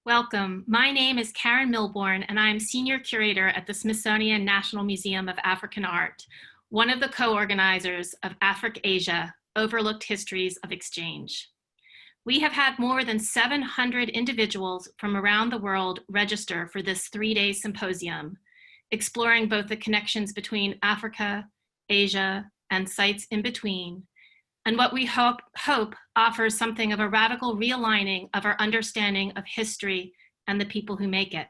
Welcome. My name is Karen Milbourne, and I am Senior Curator at the Smithsonian National Museum of African Art, one of the co-organizers of AfricAsia, Overlooked Histories of Exchange. We have had more than 700 individuals from around the world register for this three-day symposium, exploring both the connections between Africa, Asia, and sites in between, and what we hope offers something of a radical realigning of our understanding of history and the people who make it.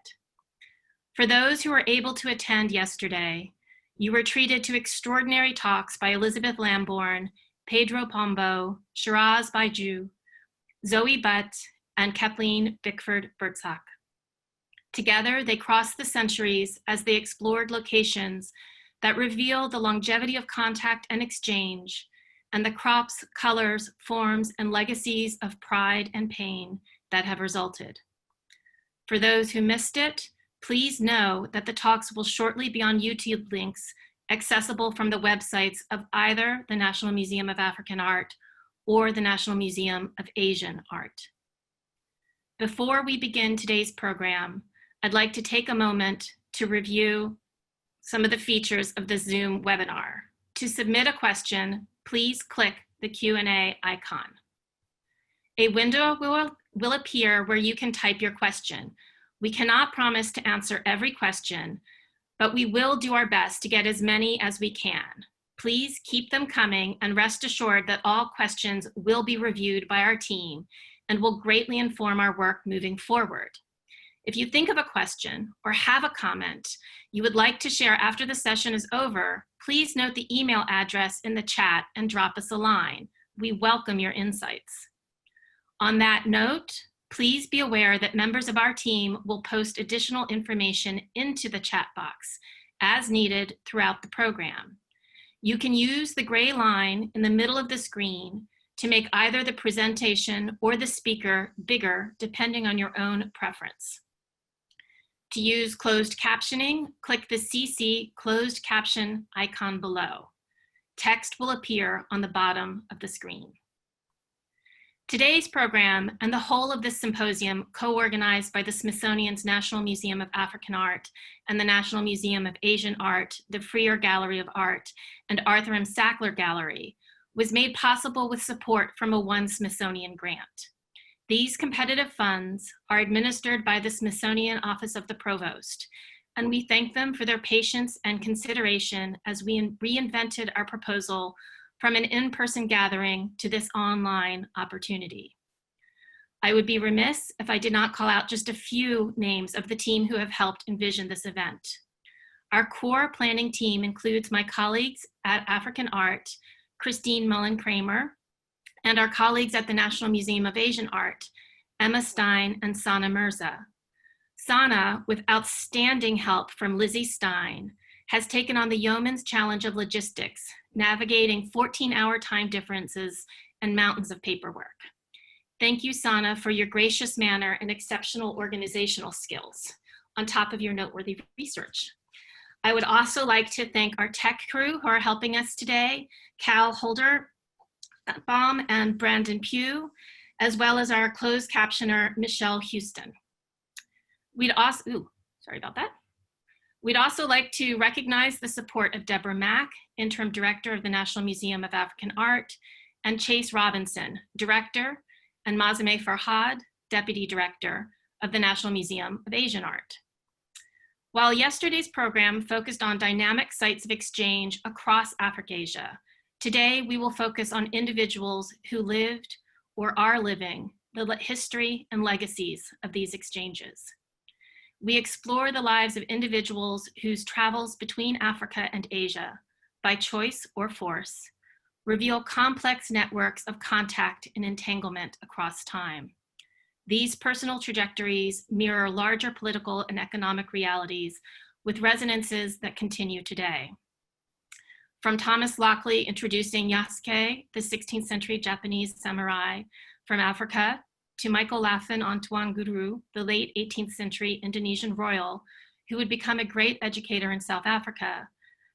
For those who were able to attend yesterday, you were treated to extraordinary talks by Elizabeth Lambourne, Pedro Pombo, Shiraz Baiju, Zoe Butt, and Kathleen Bickford-Bertzak. Together, they crossed the centuries as they explored locations that reveal the longevity of contact and exchange, and the crops, colors, forms, and legacies of pride and pain that have resulted. For those who missed it, please know that the talks will shortly be on YouTube links accessible from the websites of either the National Museum of African Art or the National Museum of Asian Art. Before we begin today's program, I'd like to take a moment to review some of the features of the Zoom webinar. To submit a question, please click the Q&A icon. A window will appear where you can type your question. We cannot promise to answer every question, but we will do our best to get as many as we can. Please keep them coming and rest assured that all questions will be reviewed by our team and will greatly inform our work moving forward. If you think of a question or have a comment you would like to share after the session is over, please note the email address in the chat and drop us a line. We welcome your insights. On that note, please be aware that members of our team will post additional information into the chat box as needed throughout the program. You can use the gray line in the middle of the screen to make either the presentation or the speaker bigger, depending on your own preference. To use closed captioning, click the CC closed caption icon below. Text will appear on the bottom of the screen. Today's program and the whole of this symposium, co-organized by the Smithsonian's National Museum of African Art and the National Museum of Asian Art, the Freer Gallery of Art, and Arthur M. Sackler Gallery, was made possible with support from a One Smithsonian grant. These competitive funds are administered by the Smithsonian Office of the Provost, and we thank them for their patience and consideration as we reinvented our proposal from an in-person gathering to this online opportunity. I would be remiss if I did not call out just a few names of the team who have helped envision this event. Our core planning team includes my colleagues at African Art, Christine Mullen-Kramer, and our colleagues at the National Museum of Asian Art, Emma Stein and Sana Mirza. Sana, with outstanding help from Lizzie Stein, has taken on the yeoman's challenge of logistics, navigating 14-hour time differences and mountains of paperwork. Thank you, Sana, for your gracious manner and exceptional organizational skills, on top of your noteworthy research. I would also like to thank our tech crew who are helping us today, Cal Holder, Baum and Brandon Pugh, as well as our closed captioner, Michelle Houston. We'd also like to recognize the support of Deborah Mack, Interim Director of the National Museum of African Art, and Chase Robinson, Director, and Mazame Farhad, Deputy Director of the National Museum of Asian Art. While yesterday's program focused on dynamic sites of exchange across AfricAsia, today, we will focus on individuals who lived or are living the history and legacies of these exchanges. We explore the lives of individuals whose travels between Africa and Asia, by choice or force, reveal complex networks of contact and entanglement across time. These personal trajectories mirror larger political and economic realities with resonances that continue today. From Thomas Lockley introducing Yasuke, the 16th century Japanese samurai from Africa, to Michael Laffen on Tuan Guru, the late 18th century Indonesian royal, who would become a great educator in South Africa,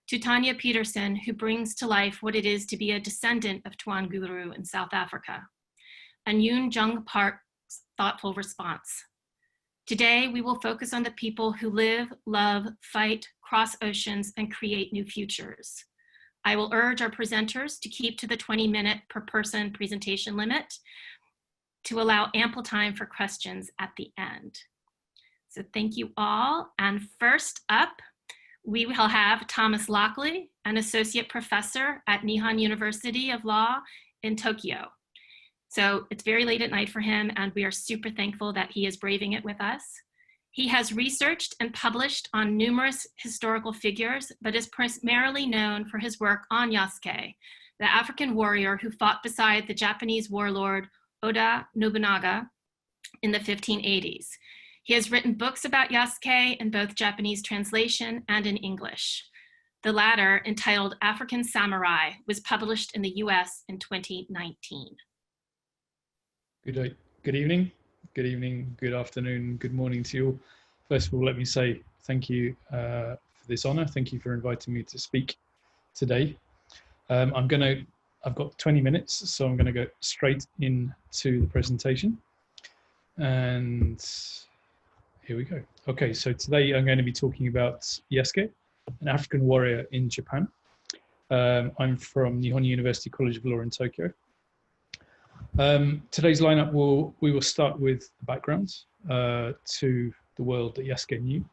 to Thania Peterson, who brings to life what it is to be a descendant of Tuan Guru in South Africa, and Yoon Jung Park's thoughtful response. Today, we will focus on the people who live, love, fight, cross oceans, and create new futures. I will urge our presenters to keep to the 20-minute per person presentation limit to allow ample time for questions at the end. So thank you all. And first up, we will have Thomas Lockley, an associate professor at Nihon University of Law in Tokyo. So it's very late at night for him, and we are super thankful that he is braving it with us. He has researched and published on numerous historical figures, but is primarily known for his work on Yasuke, the African warrior who fought beside the Japanese warlord Oda Nobunaga in the 1580s. He has written books about Yasuke in both Japanese translation and in English. The latter, entitled African Samurai, was published in the US in 2019. Good evening, good afternoon, good morning to you all. First of all, let me say thank you for this honor. Thank you for inviting me to speak today. I've got 20 minutes, so I'm gonna go straight into the presentation. And here we go. Okay, so today I'm going to be talking about Yasuke, an African warrior in Japan. I'm from Nihon University College of Law in Tokyo. Today's lineup we will start with the background to the world that Yasuke knew.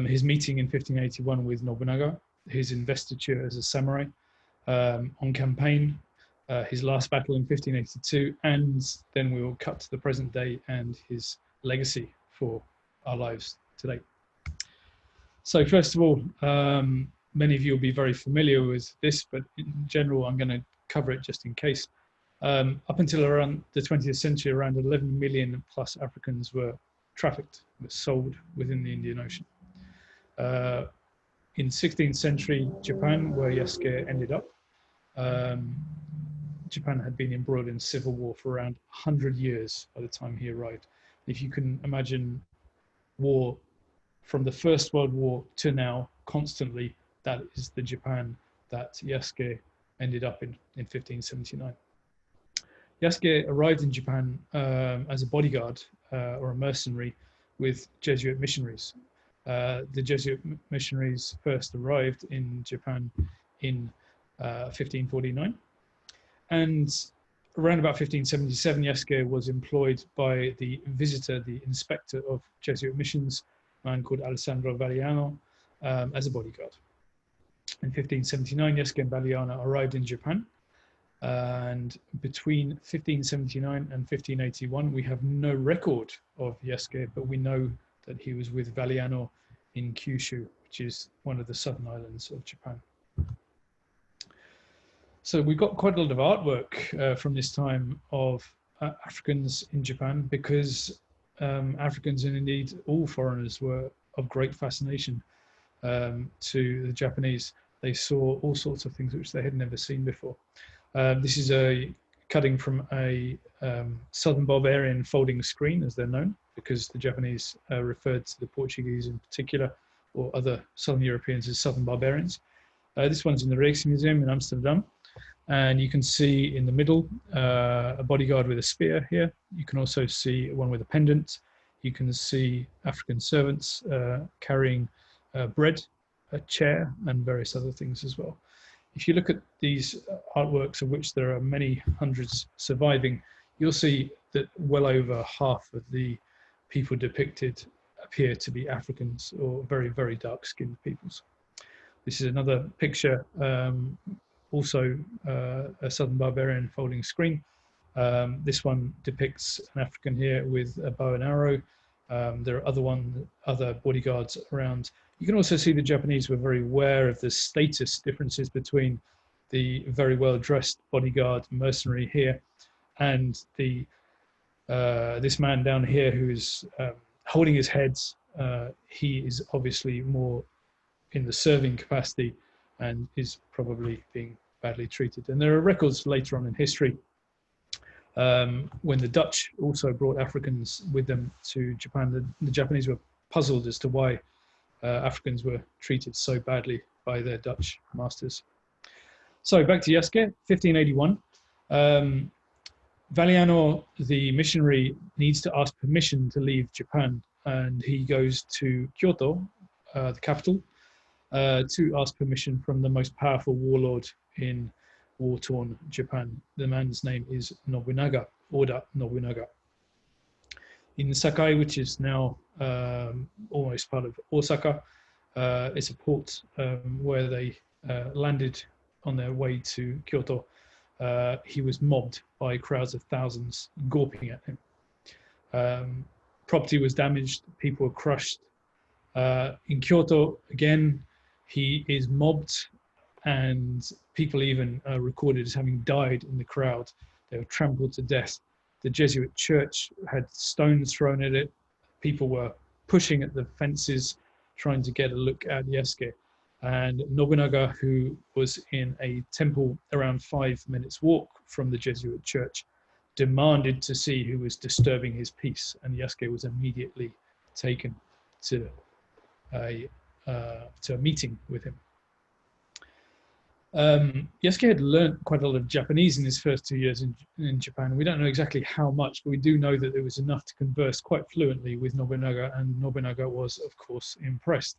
His meeting in 1581 with Nobunaga, his investiture as a samurai on campaign, his last battle in 1582, and then we will cut to the present day and his legacy for our lives today. So first of all, many of you will be very familiar with this, but in general, I'm going to cover it just in case. Up until around the 20th century, around 11 million plus Africans were trafficked, were sold within the Indian Ocean. In 16th century Japan, where Yasuke ended up, Japan had been embroiled in civil war for around 100 years by the time he arrived. If you can imagine war from the First World War to now constantly, that is the Japan that Yasuke ended up in 1579. Yasuke arrived in Japan as a bodyguard or a mercenary with Jesuit missionaries. The Jesuit missionaries first arrived in Japan in 1549, and around about 1577, Yasuke was employed by the visitor, the inspector of Jesuit missions, a man called Alessandro Valiano, as a bodyguard. In 1579, Yasuke and Valiano arrived in Japan, and between 1579 and 1581, we have no record of Yasuke, but we know that he was with Valiano in Kyushu, which is one of the southern islands of Japan. So we've got quite a lot of artwork from this time of Africans in Japan, because Africans, and indeed all foreigners, were of great fascination to the Japanese. They saw all sorts of things which they had never seen before. This is a cutting from a southern Barbarian folding screen, as they're known, because the Japanese referred to the Portuguese in particular, or other southern Europeans, as southern barbarians. This one's in the Rijksmuseum in Amsterdam. And you can see in the middle a bodyguard with a spear here. You can also see one with a pendant. You can see African servants carrying bread, a chair, and various other things as well. If you look at these artworks, of which there are many hundreds surviving, you'll see that well over half of the people depicted appear to be Africans, or very, very dark-skinned peoples. This is another picture, also a southern barbarian folding screen. This one depicts an African here with a bow and arrow. There are other bodyguards around. You can also see the Japanese were very aware of the status differences between the very well-dressed bodyguard mercenary here and this man down here who is holding his head. He is obviously more in the serving capacity and is probably being badly treated. And there are records later on in history when the Dutch also brought Africans with them to Japan. The Japanese were puzzled as to why Africans were treated so badly by their Dutch masters. So back to Yasuke, 1581. Valiano, the missionary, needs to ask permission to leave Japan and he goes to Kyoto, the capital, to ask permission from the most powerful warlord in war-torn Japan. The man's name is Nobunaga, Oda Nobunaga. In Sakai, which is now almost part of Osaka, it's a port where they landed on their way to Kyoto. He was mobbed by crowds of thousands gawping at him. Property was damaged, people were crushed. In Kyoto, again, he is mobbed, and people even recorded as having died in the crowd. They were trampled to death. The Jesuit church had stones thrown at it. People were pushing at the fences, trying to get a look at Yasuke. And Nobunaga, who was in a temple around 5 minutes walk from the Jesuit church, demanded to see who was disturbing his peace. And Yasuke was immediately taken to a meeting with him. Yasuke had learned quite a lot of Japanese in his first 2 years in Japan. We don't know exactly how much, but we do know that there was enough to converse quite fluently with Nobunaga, and Nobunaga was, of course, impressed.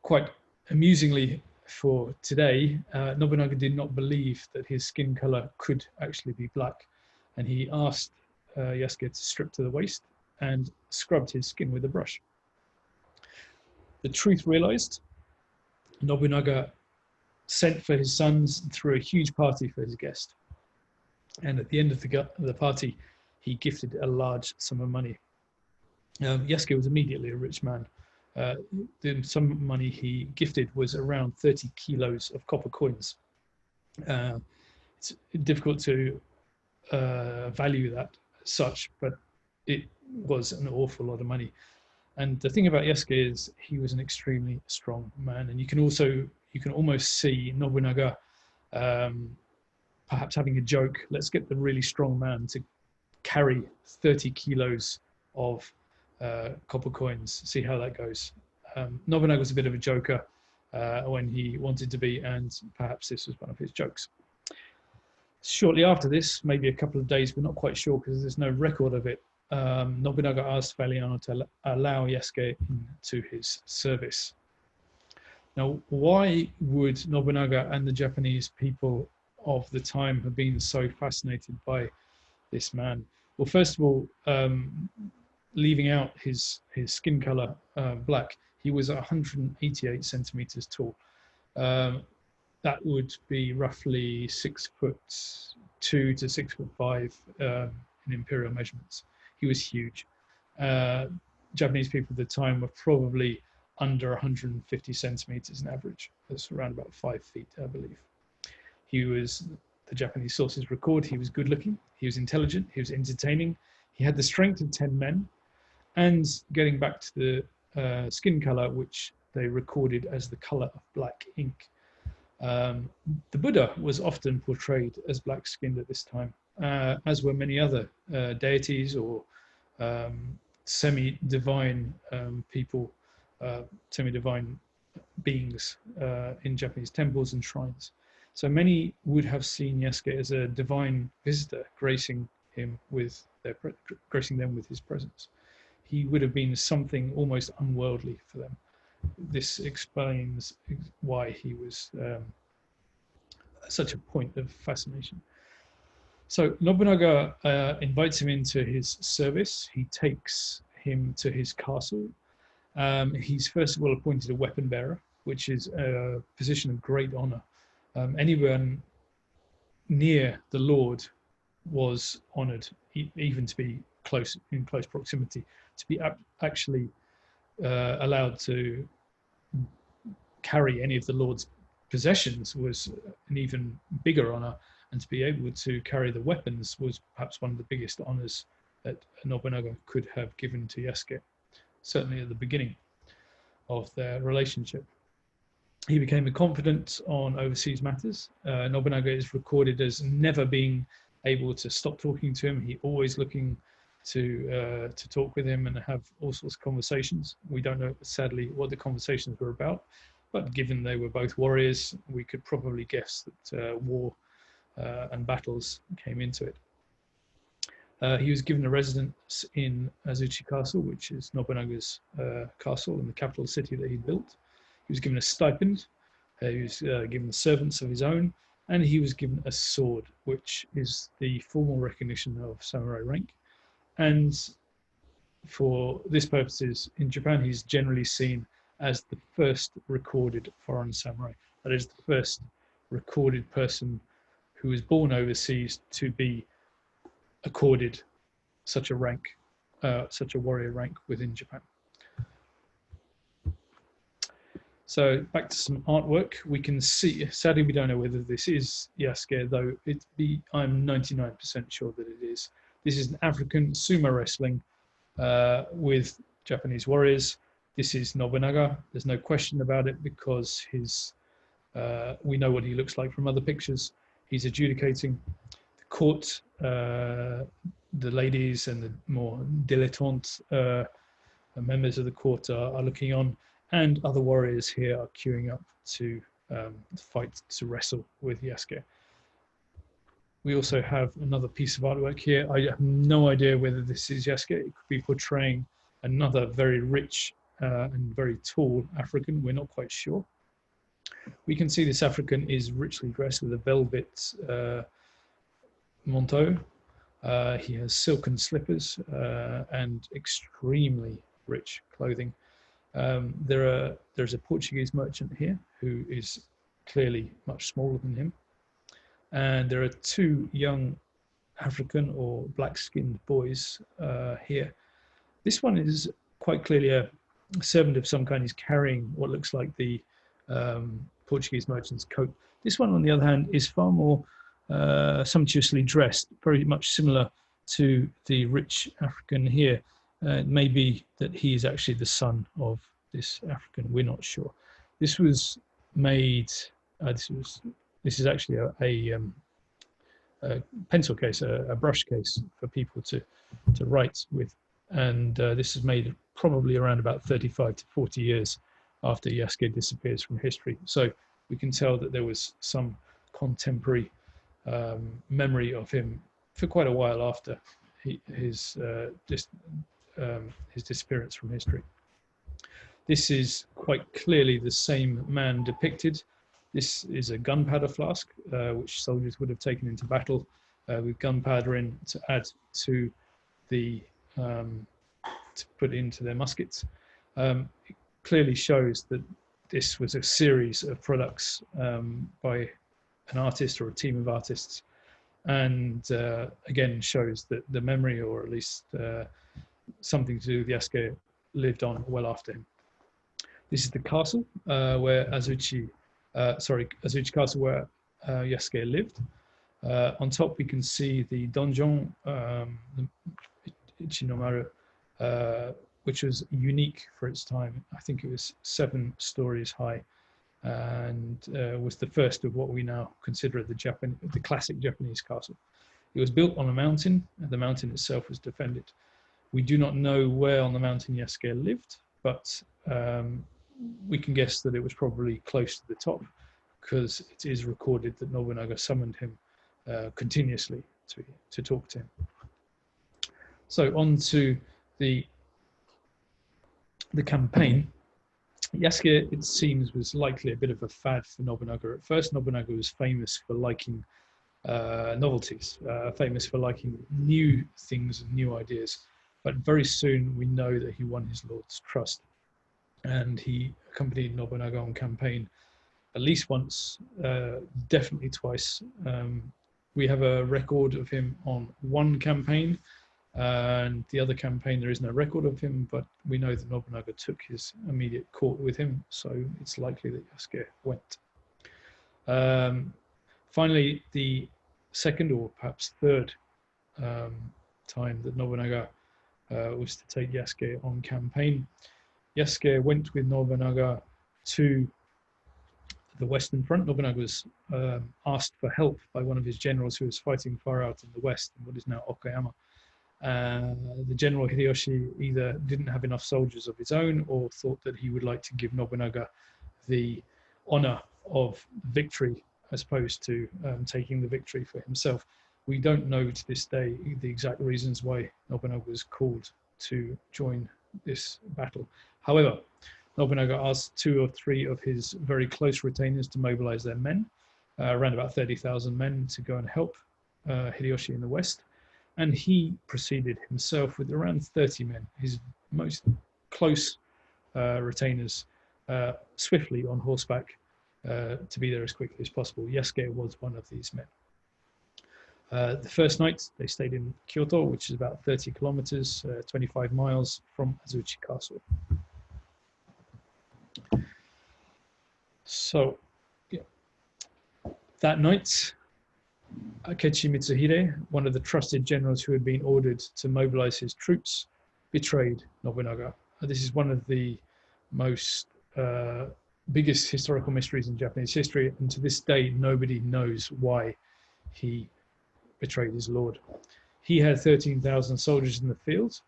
Quite amusingly for today, Nobunaga did not believe that his skin color could actually be black, and he asked Yasuke to strip to the waist and scrubbed his skin with a brush. The truth realized, Nobunaga sent for his sons and threw a huge party for his guest. And at the end of the party, he gifted a large sum of money. Yasuke was immediately a rich man. The sum of money he gifted was around 30 kilos of copper coins. It's difficult to value that as such, but it was an awful lot of money. And the thing about Yasuke is he was an extremely strong man, and you can almost see Nobunaga perhaps having a joke. Let's get the really strong man to carry 30 kilos of copper coins, see how that goes. Nobunaga was a bit of a joker when he wanted to be, and perhaps this was one of his jokes. Shortly after this, maybe a couple of days, we're not quite sure because there's no record of it, Nobunaga asked Valiano to allow Yasuke into his service. Now, why would Nobunaga and the Japanese people of the time have been so fascinated by this man? Well, first of all, leaving out his skin color black, he was 188 centimeters tall. That would be roughly 6'2" to 6'5" in imperial measurements. He was huge. Japanese people at the time were probably under 150 centimeters in average. That's around about 5 feet, I believe. He was, the Japanese sources record, he was good looking, he was intelligent, he was entertaining, he had the strength of 10 men, and getting back to the skin color, which they recorded as the color of black ink. The Buddha was often portrayed as black-skinned at this time, as were many other deities or semi-divine people, semi-divine beings in Japanese temples and shrines. So many would have seen Yasuke as a divine visitor, gracing them with his presence. He would have been something almost unworldly for them. This explains why he was such a point of fascination. So Nobunaga invites him into his service. He takes him to his castle. He's first of all appointed a weapon bearer, which is a position of great honor. Anyone near the Lord was honored, even to be in close proximity. To be actually allowed to carry any of the Lord's possessions was an even bigger honor, and to be able to carry the weapons was perhaps one of the biggest honors that Nobunaga could have given to Yasuke, certainly at the beginning of their relationship. He became a confidant on overseas matters. Nobunaga is recorded as never being able to stop talking to him. He always looking to talk with him and have all sorts of conversations. We don't know, sadly, what the conversations were about, but given they were both warriors, we could probably guess that war and battles came into it. He was given a residence in Azuchi Castle, which is Nobunaga's castle in the capital city that he built. He was given a stipend. He was given servants of his own, and he was given a sword, which is the formal recognition of samurai rank. And for this purposes, in Japan, he's generally seen as the first recorded foreign samurai. That is the first recorded person who was born overseas to be accorded such a rank, such a warrior rank within Japan. So back to some artwork. We can see, sadly we don't know whether this is Yasuke, though I'm 99% sure that it is. This is an African sumo wrestling with Japanese warriors. This is Nobunaga. There's no question about it because we know what he looks like from other pictures. He's adjudicating. The court, the ladies and the more dilettante members of the court are looking on, and other warriors here are queuing up to fight, to wrestle with Yasuke. We also have another piece of artwork here. I have no idea whether this is Yasuke. It could be portraying another very rich and very tall African. We're not quite sure. We can see this African is richly dressed with a velvet manteau. He has silken slippers and extremely rich clothing. There's a Portuguese merchant here who is clearly much smaller than him. And there are two young African or black-skinned boys here. This one is quite clearly a servant of some kind. He's carrying what looks like the Portuguese merchant's coat. This one, on the other hand, is far more sumptuously dressed, very much similar to the rich African here. It may be that he is actually the son of this African. We're not sure. This was made. This is actually a pencil case, a brush case for people to write with, and this is made probably around about 35 to 40 years after Yasuke disappears from history. So we can tell that there was some contemporary memory of him for quite a while after his disappearance from history. This is quite clearly the same man depicted. This is a gunpowder flask, which soldiers would have taken into battle with gunpowder in to add to the to put into their muskets. It clearly shows that this was a series of products by an artist or a team of artists, and again shows that the memory, or at least something to do with Yasuke, lived on well after him. This is the castle where Azuchi Castle, where Yasuke lived. On top we can see the donjon, the Ichinomaru, which was unique for its time. I think it was 7 stories high, and was the first of what we now consider the classic Japanese castle. It was built on a mountain, and the mountain itself was defended. We do not know where on the mountain Yasuke lived, but we can guess that it was probably close to the top, because it is recorded that Nobunaga summoned him continuously to talk to him. So on to the campaign. Yasuke, it seems, was likely a bit of a fad for Nobunaga. At first, Nobunaga was famous for liking novelties, famous for liking new things and new ideas. But very soon we know that he won his lord's trust, and he accompanied Nobunaga on campaign at least once, definitely twice. We have a record of him on one campaign, and the other campaign there is no record of him, but we know that Nobunaga took his immediate court with him, so it's likely that Yasuke went. Finally, the second or perhaps third time that Nobunaga was to take Yasuke on campaign. Yasuke went with Nobunaga to the Western Front. Nobunaga was asked for help by one of his generals who was fighting far out in the west, in what is now Okayama. The general Hideyoshi either didn't have enough soldiers of his own, or thought that he would like to give Nobunaga the honor of victory as opposed to taking the victory for himself. We don't know to this day the exact reasons why Nobunaga was called to join this battle. However, Nobunaga asked 2 or 3 of his very close retainers to mobilize their men, around about 30,000 men, to go and help Hideyoshi in the west. And he proceeded himself with around 30 men, his most close retainers, swiftly on horseback to be there as quickly as possible. Yasuke was one of these men. The first night they stayed in Kyoto, which is about 30 kilometers, 25 miles from Azuchi Castle. So, yeah. That night, Akechi Mitsuhide, one of the trusted generals who had been ordered to mobilize his troops, betrayed Nobunaga. This is one of the most biggest historical mysteries in Japanese history, and to this day, nobody knows why he betrayed his lord. He had 13,000 soldiers in the field.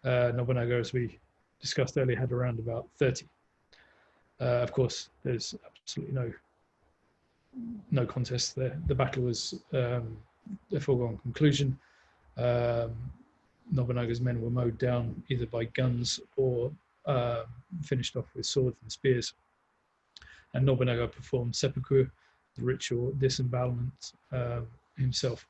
Nobunaga, as we discussed earlier, had around about 30. Of course, there's absolutely no contest there. The battle was a foregone conclusion. Nobunaga's men were mowed down either by guns or finished off with swords and spears. And Nobunaga performed seppuku, the ritual disembowelment, himself.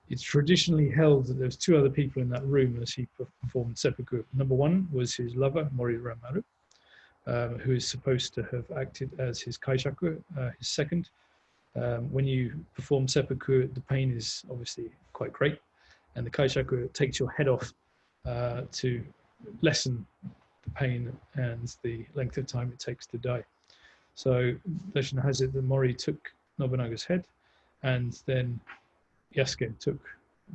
It's traditionally held that there was 2 other people in that room as he performed seppuku. Number 1 was his lover, Mori Ranmaru, who is supposed to have acted as his kaishaku, his second. When you perform seppuku, the pain is obviously quite great, and the kaishaku takes your head off to lessen the pain and the length of time it takes to die. So legend has it that Mori took Nobunaga's head, and then Yasuke took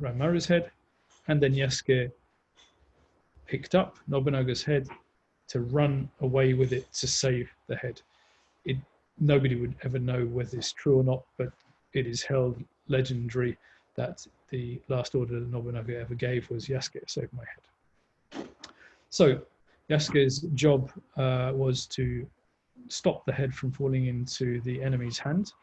Ranmaru's head, and then Yasuke picked up Nobunaga's head to run away with it to save the head. Nobody would ever know whether it's true or not, but it is held legendary that the last order that Nobunaga ever gave was, Yasuke, save my head. So Yasuke's job was to stop the head from falling into the enemy's hand.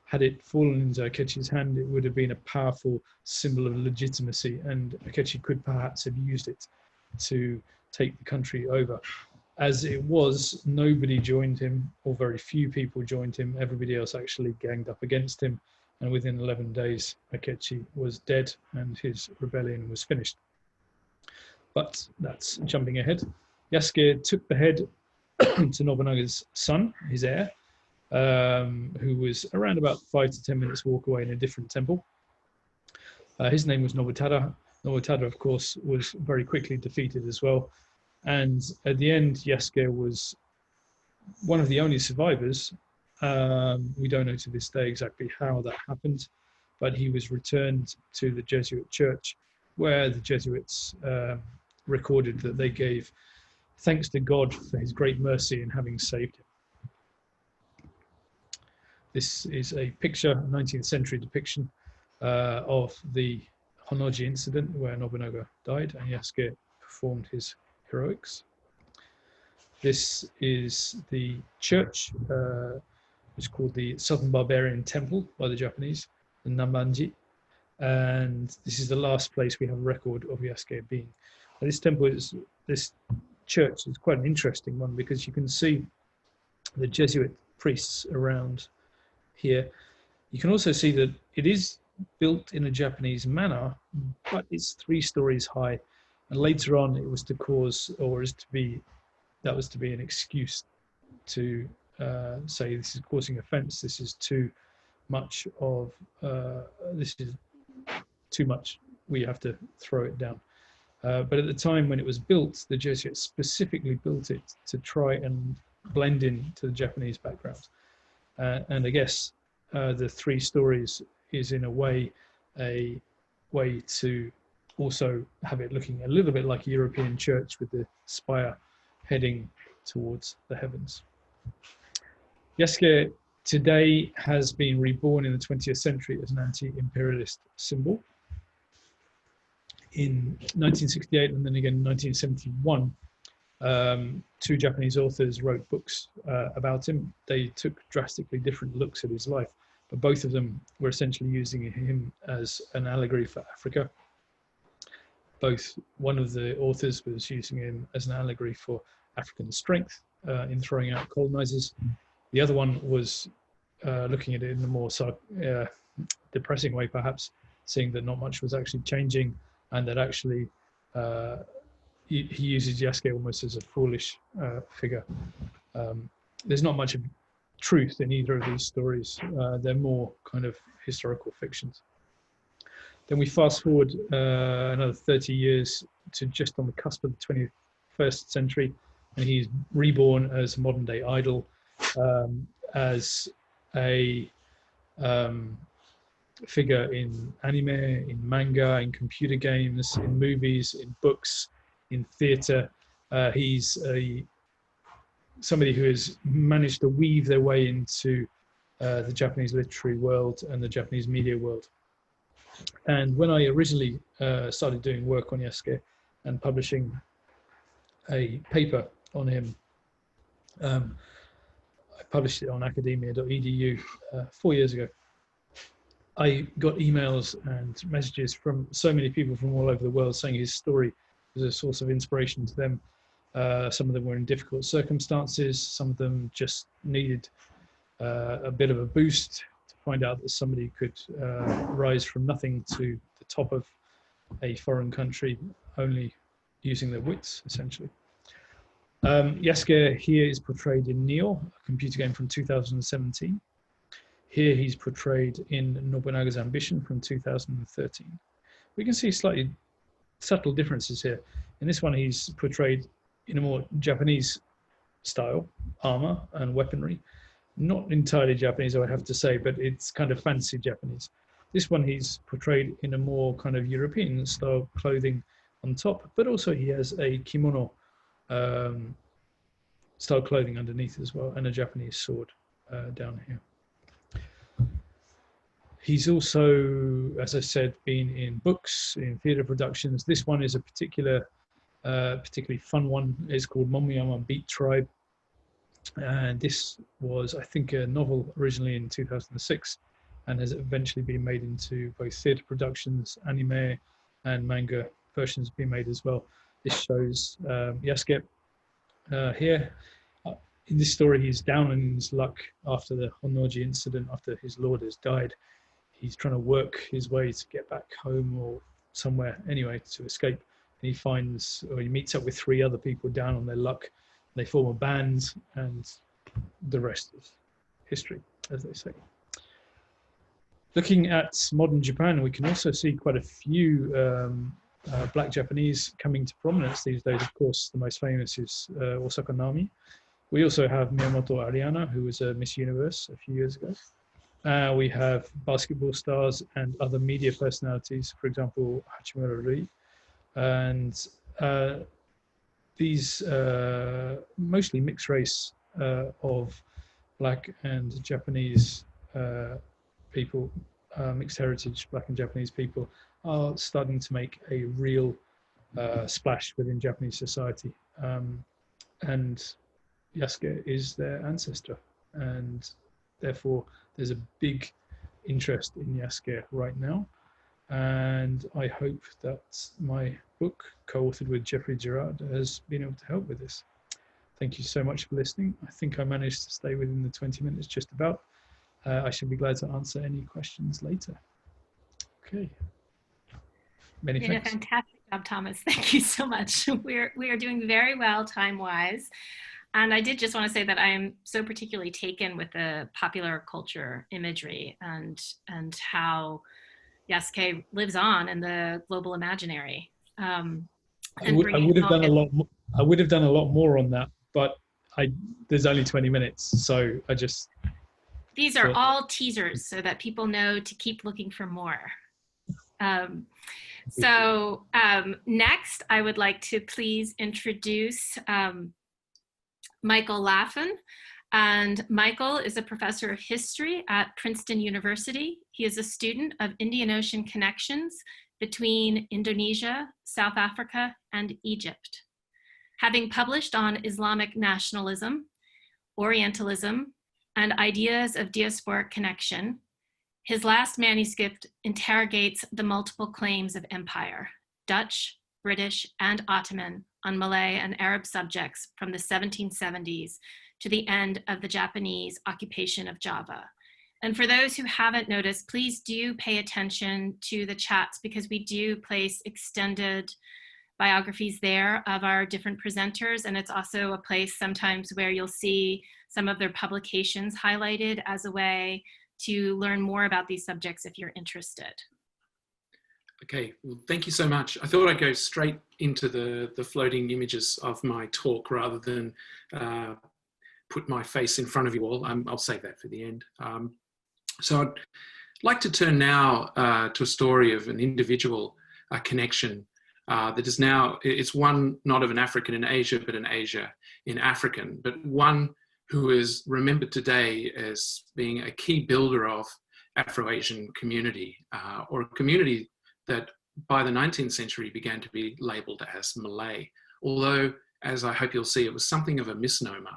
Had it fallen into Akechi's hand, it would have been a powerful symbol of legitimacy, and Akechi could perhaps have used it to take the country over. As it was, nobody joined him, or very few people joined him. Everybody else actually ganged up against him, and within 11 days, Akechi was dead and his rebellion was finished. But that's jumping ahead. Yasuke took the head to Nobunaga's son, his heir, who was around about 5 to 10 minutes walk away in a different temple. His name was Nobutada. Nobutada, of course, was very quickly defeated as well. And at the end, Yasuke was one of the only survivors. We don't know to this day exactly how that happened, but he was returned to the Jesuit church, where the Jesuits recorded that they gave thanks to God for his great mercy in having saved him. This is a picture, a 19th century depiction of the Honnoji incident where Nobunaga died and Yasuke performed his heroics. This is the church, which is called the Southern Barbarian Temple by the Japanese, the Nambanji, and this is the last place we have a record of Yasuke being. And this church is quite an interesting one because you can see the Jesuit priests around here. You can also see that it is built in a Japanese manner, but it's 3 stories high. And later on, it was to cause, or that was to be an excuse to say this is causing offence. This is too much of. This is too much. We have to throw it down. But at the time when it was built, the Jesuits specifically built it to try and blend in to the Japanese background. And I guess the 3 stories is in a way to also have it looking a little bit like a European church with the spire heading towards the heavens. Yasuke today has been reborn in the 20th century as an anti-imperialist symbol. In 1968 and then again in 1971, 2 Japanese authors wrote books about him. They took drastically different looks at his life, but both of them were essentially using him as an allegory for Africa. One of the authors was using him as an allegory for African strength in throwing out colonizers. The other one was looking at it in a more depressing way, perhaps, seeing that not much was actually changing, and that actually he uses Yasuke almost as a foolish figure. There's not much of truth in either of these stories. They're more kind of historical fictions. Then we fast forward another 30 years to just on the cusp of the 21st century, and he's reborn as a modern day idol, as a figure in anime, in manga, in computer games, in movies, in books, in theatre. He's somebody who has managed to weave their way into the Japanese literary world and the Japanese media world. And when I originally started doing work on Yasuke and publishing a paper on him, I published it on academia.edu 4 years ago. I got emails and messages from so many people from all over the world saying his story was a source of inspiration to them. Some of them were in difficult circumstances. Some of them just needed a bit of a boost to find out that somebody could rise from nothing to the top of a foreign country only using their wits, essentially. Yasuke here is portrayed in Nihon, a computer game from 2017. Here he's portrayed in Nobunaga's Ambition from 2013. We can see slightly subtle differences here. In this one, he's portrayed in a more Japanese style, armor and weaponry. Not entirely Japanese, I would have to say, but it's kind of fancy Japanese. This one, he's portrayed in a more kind of European style clothing on top, but also he has a kimono style clothing underneath as well, and a Japanese sword down here. He's also, as I said, been in books, in theatre productions. This one is a particularly fun one. It's called Momoyama Beat Tribe. And this was, I think, a novel originally in 2006 and has eventually been made into both theatre productions, anime and manga versions being made as well. This shows Yasuke here. In this story, he's down on his luck after the Honnoji incident, after his lord has died. He's trying to work his way to get back home or somewhere anyway to escape. And he meets up with 3 other people down on their luck. They form a band, and the rest is history, as they say. Looking at modern Japan, we can also see quite a few Black Japanese coming to prominence these days. Of course, the most famous is Osaka Nami. We also have Miyamoto Ariana, who was a Miss Universe a few years ago. We have basketball stars and other media personalities, for example, Hachimura Rui. And these mostly mixed race of Black and Japanese people, mixed heritage Black and Japanese people, are starting to make a real splash within Japanese society. And Yasuke is their ancestor, and therefore there's a big interest in Yasuke right now. And I hope that my book, co-authored with Jeffrey Gerard, has been able to help with this. Thank you so much for listening. I think I managed to stay within the 20 minutes just about. I should be glad to answer any questions later. Okay. Many thanks. You did a fantastic job, Thomas. Thank you so much. We are doing very well time-wise. And I did just want to say that I am so particularly taken with the popular culture imagery and how Yasuke lives on in the global imaginary. I would have done a lot more on that, but there's only 20 minutes, so I just. These are all teasers so that people know to keep looking for more. Next, I would like to please introduce Michael Laffen. And Michael is a professor of history at Princeton University. He is a student of Indian Ocean connections between Indonesia, South Africa, and Egypt. Having published on Islamic nationalism, Orientalism, and ideas of diasporic connection, His last manuscript interrogates the multiple claims of empire, Dutch, British, and Ottoman, on Malay and Arab subjects from the 1770s to the end of the Japanese occupation of Java. And for those who haven't noticed, please do pay attention to the chats, because we do place extended biographies there of our different presenters. And it's also a place sometimes where you'll see some of their publications highlighted as a way to learn more about these subjects if you're interested. Okay, well, thank you so much. I thought I'd go straight into the floating images of my talk rather than put my face in front of you all. I'll save that for the end. So I'd like to turn now to a story of an individual connection that is now, it's one not of an African in Asia, but an Asia in African, but one who is remembered today as being a key builder of Afro-Asian community, or a community that by the 19th century began to be labelled as Malay, although, as I hope you'll see, it was something of a misnomer.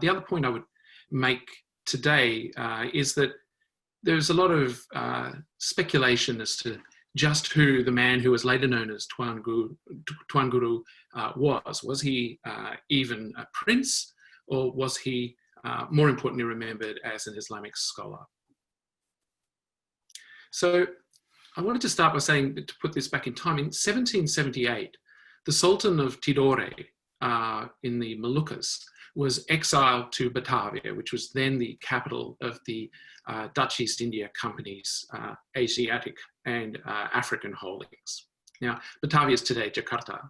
The other point I would make today is that there's a lot of speculation as to just who the man who was later known as Tuan Guru was. Was he even a prince, or was he more importantly remembered as an Islamic scholar? So I wanted to start by saying, to put this back in time, in 1778, the Sultan of Tidore in the Moluccas was exiled to Batavia, which was then the capital of the Dutch East India Company's Asiatic and African holdings. Now, Batavia is today Jakarta.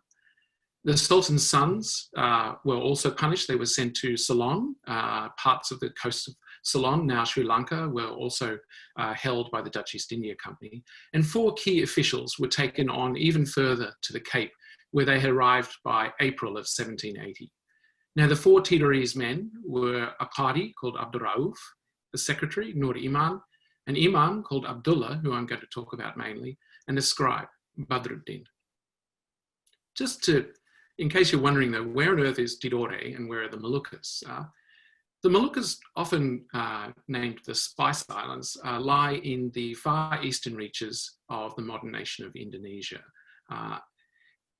The Sultan's sons were also punished. They were sent to Ceylon. Parts of the coast of Ceylon, now Sri Lanka, were also held by the Dutch East India Company. And 4 key officials were taken on even further to the Cape, where they had arrived by April of 1780. Now, the 4 Tidorese men were a Qadi called Abdul Rauf, a secretary, Nur Iman, an imam called Abdullah, who I'm going to talk about mainly, and a scribe, Badruddin. Just to, in case you're wondering though, where on earth is Tidore and where are the Moluccas? The Moluccas, often named the Spice Islands, lie in the far eastern reaches of the modern nation of Indonesia.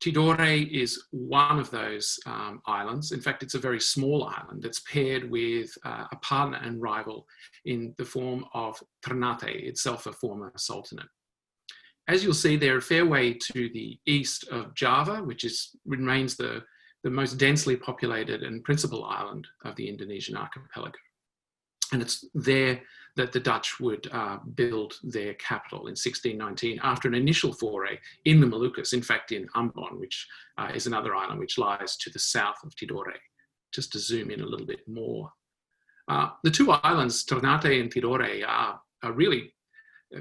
Tidore is one of those islands. In fact, it's a very small island that's paired with a partner and rival in the form of Ternate, itself a former sultanate. As you'll see, they're a fair way to the east of Java, which remains the most densely populated and principal island of the Indonesian archipelago. And it's there that the Dutch would build their capital in 1619 after an initial foray in the Moluccas, in fact in Ambon, which is another island which lies to the south of Tidore. Just to zoom in a little bit more. The 2 islands, Ternate and Tidore, are really,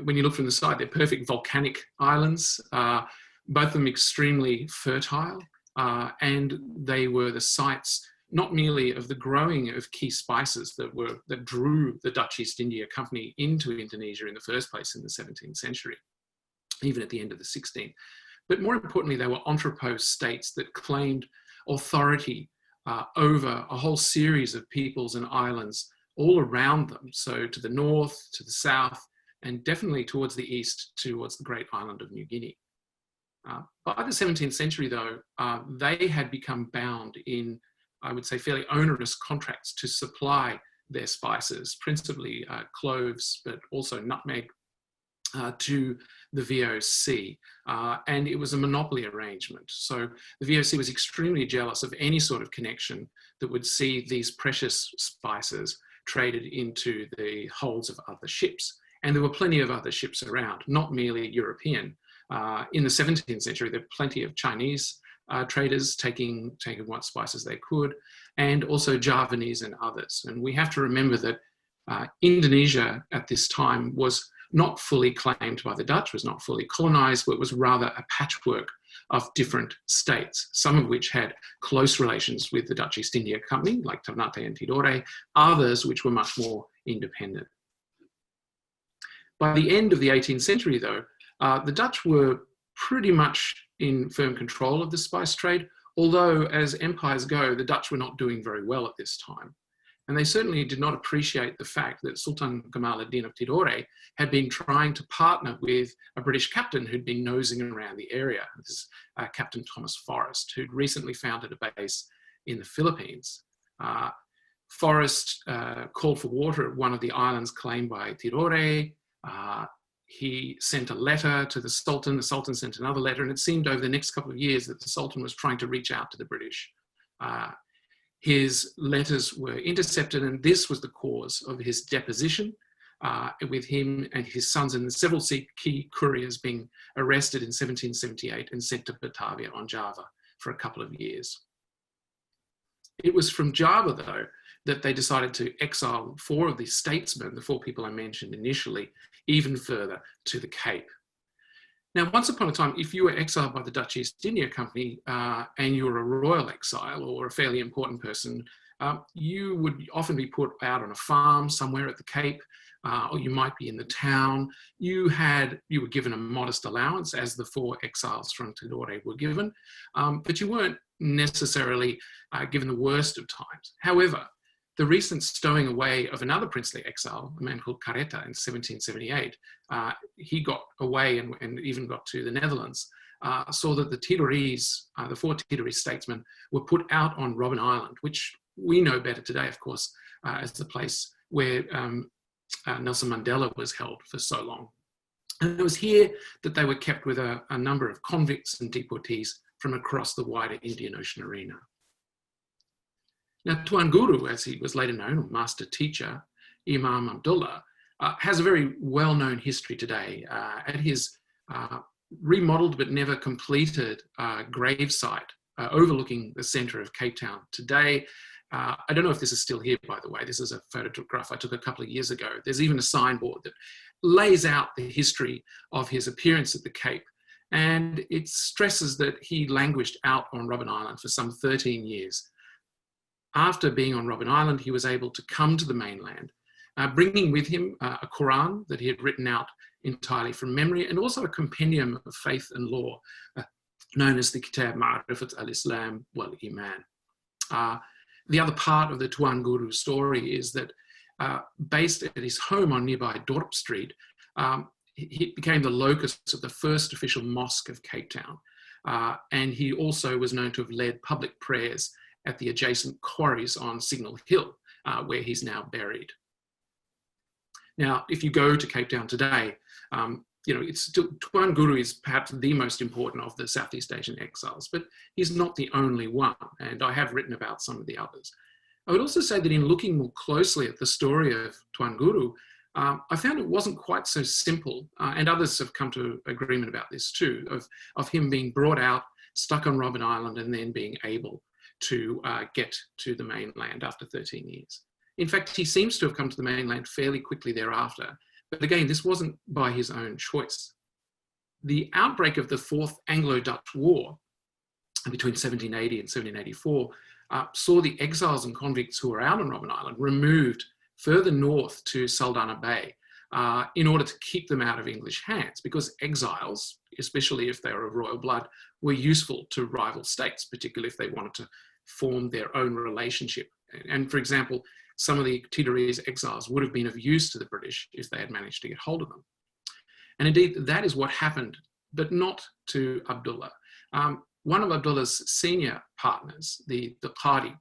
when you look from the side, they're perfect volcanic islands, both of them extremely fertile, and they were the sites not merely of the growing of key spices that drew the Dutch East India Company into Indonesia in the first place in the 17th century, even at the end of the 16th, but more importantly, they were entrepôt states that claimed authority over a whole series of peoples and islands all around them. So to the north, to the south, and definitely towards the east, towards the great island of New Guinea. By the 17th century, though, they had become bound in, I would say, fairly onerous contracts to supply their spices, principally cloves, but also nutmeg, to the VOC. And it was a monopoly arrangement. So the VOC was extremely jealous of any sort of connection that would see these precious spices traded into the holds of other ships. And there were plenty of other ships around, not merely European. In the 17th century, there were plenty of Chinese traders taking what spices they could, and also Javanese and others. And we have to remember that Indonesia at this time was not fully claimed by the Dutch, was not fully colonized, but was rather a patchwork of different states, some of which had close relations with the Dutch East India Company, like Ternate and Tidore, others which were much more independent. By the end of the 18th century, though, the Dutch were pretty much in firm control of the spice trade, although as empires go, the Dutch were not doing very well at this time. And they certainly did not appreciate the fact that Sultan Gamal ad-Din of Tidore had been trying to partner with a British captain who'd been nosing around the area. This is Captain Thomas Forrest, who'd recently founded a base in the Philippines. Forrest called for water at one of the islands claimed by Tidore. He sent a letter to the Sultan sent another letter, and it seemed over the next couple of years that the Sultan was trying to reach out to the British. His letters were intercepted, and this was the cause of his deposition, with him and his sons and several key couriers being arrested in 1778 and sent to Batavia on Java for a couple of years. It was from Java, though, that they decided to exile 4 of the statesmen, the 4 people I mentioned initially, even further to the Cape. Now, once upon a time, if you were exiled by the Dutch East India Company and you were a royal exile or a fairly important person, you would often be put out on a farm somewhere at the Cape, or you might be in the town. You were given a modest allowance, as the 4 exiles from Tidore were given, but you weren't necessarily given the worst of times. However, the recent stowing away of another princely exile, a man called Carreta, in 1778, he got away and even got to the Netherlands, saw that the Tidorese, the 4 Tidorese statesmen, were put out on Robben Island, which we know better today, of course, as the place where Nelson Mandela was held for so long. And it was here that they were kept with a number of convicts and deportees from across the wider Indian Ocean arena. Now, Tuan Guru, as he was later known, or master teacher, Imam Abdullah, has a very well-known history today. At his remodeled but never completed gravesite overlooking the centre of Cape Town today, I don't know if this is still here, by the way. This is a photograph I took a couple of years ago. There's even a signboard that lays out the history of his appearance at the Cape. And it stresses that he languished out on Robben Island for some 13 years. After being on Robben Island, he was able to come to the mainland, bringing with him a Quran that he had written out entirely from memory, and also a compendium of faith and law known as the Kitab Ma'rifat al-Islam wal-Iman. The other part of the Tuan Guru story is that based at his home on nearby Dorp Street, he became the locus of the first official mosque of Cape Town. And he also was known to have led public prayers at the adjacent quarries on Signal Hill, where he's now buried. Now, if you go to Cape Town today, it's still, Tuan Guru is perhaps the most important of the Southeast Asian exiles, but he's not the only one, and I have written about some of the others. I would also say that in looking more closely at the story of Tuan Guru, I found it wasn't quite so simple, and others have come to agreement about this too, of him being brought out, stuck on Robben Island, and then being able to get to the mainland after 13 years. In fact, he seems to have come to the mainland fairly quickly thereafter. But again, this wasn't by his own choice. The outbreak of the Fourth Anglo-Dutch War between 1780 and 1784 saw the exiles and convicts who were out on Robben Island removed further north to Saldanha Bay in order to keep them out of English hands, because exiles, especially if they were of royal blood, were useful to rival states, particularly if they wanted to form their own relationship. And for example, some of the Tidorese exiles would have been of use to the British if they had managed to get hold of them. And indeed, that is what happened, but not to Abdullah. One of Abdullah's senior partners, the Qadi,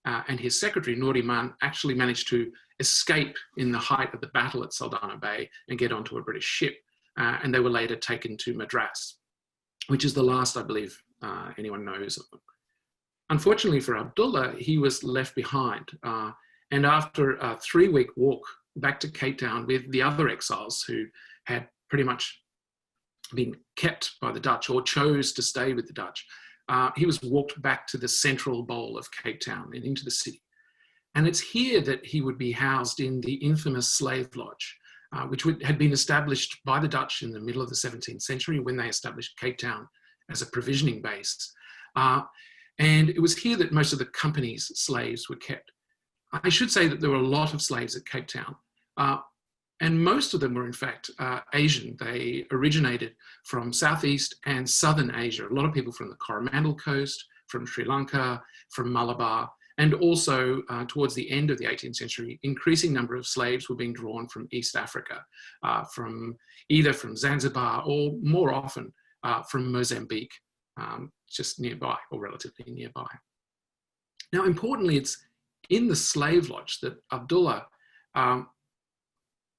and his secretary, Nur Iman, actually managed to escape in the height of the battle at Saldanha Bay and get onto a British ship. And they were later taken to Madras, which is the last, I believe, anyone knows of them. Unfortunately for Abdullah, he was left behind. And after a 3-week walk back to Cape Town with the other exiles who had pretty much been kept by the Dutch or chose to stay with the Dutch, he was walked back to the central bowl of Cape Town and into the city. And it's here that he would be housed in the infamous slave lodge, which had been established by the Dutch in the middle of the 17th century when they established Cape Town as a provisioning base. And it was here that most of the company's slaves were kept. I should say that there were a lot of slaves at Cape Town, and most of them were in fact Asian. They originated from Southeast and Southern Asia. A lot of people from the Coromandel Coast, from Sri Lanka, from Malabar, And also towards the end of the 18th century, increasing number of slaves were being drawn from East Africa, either from Zanzibar or more often from Mozambique, just nearby or relatively nearby. Now, importantly, it's in the slave lodge that Abdullah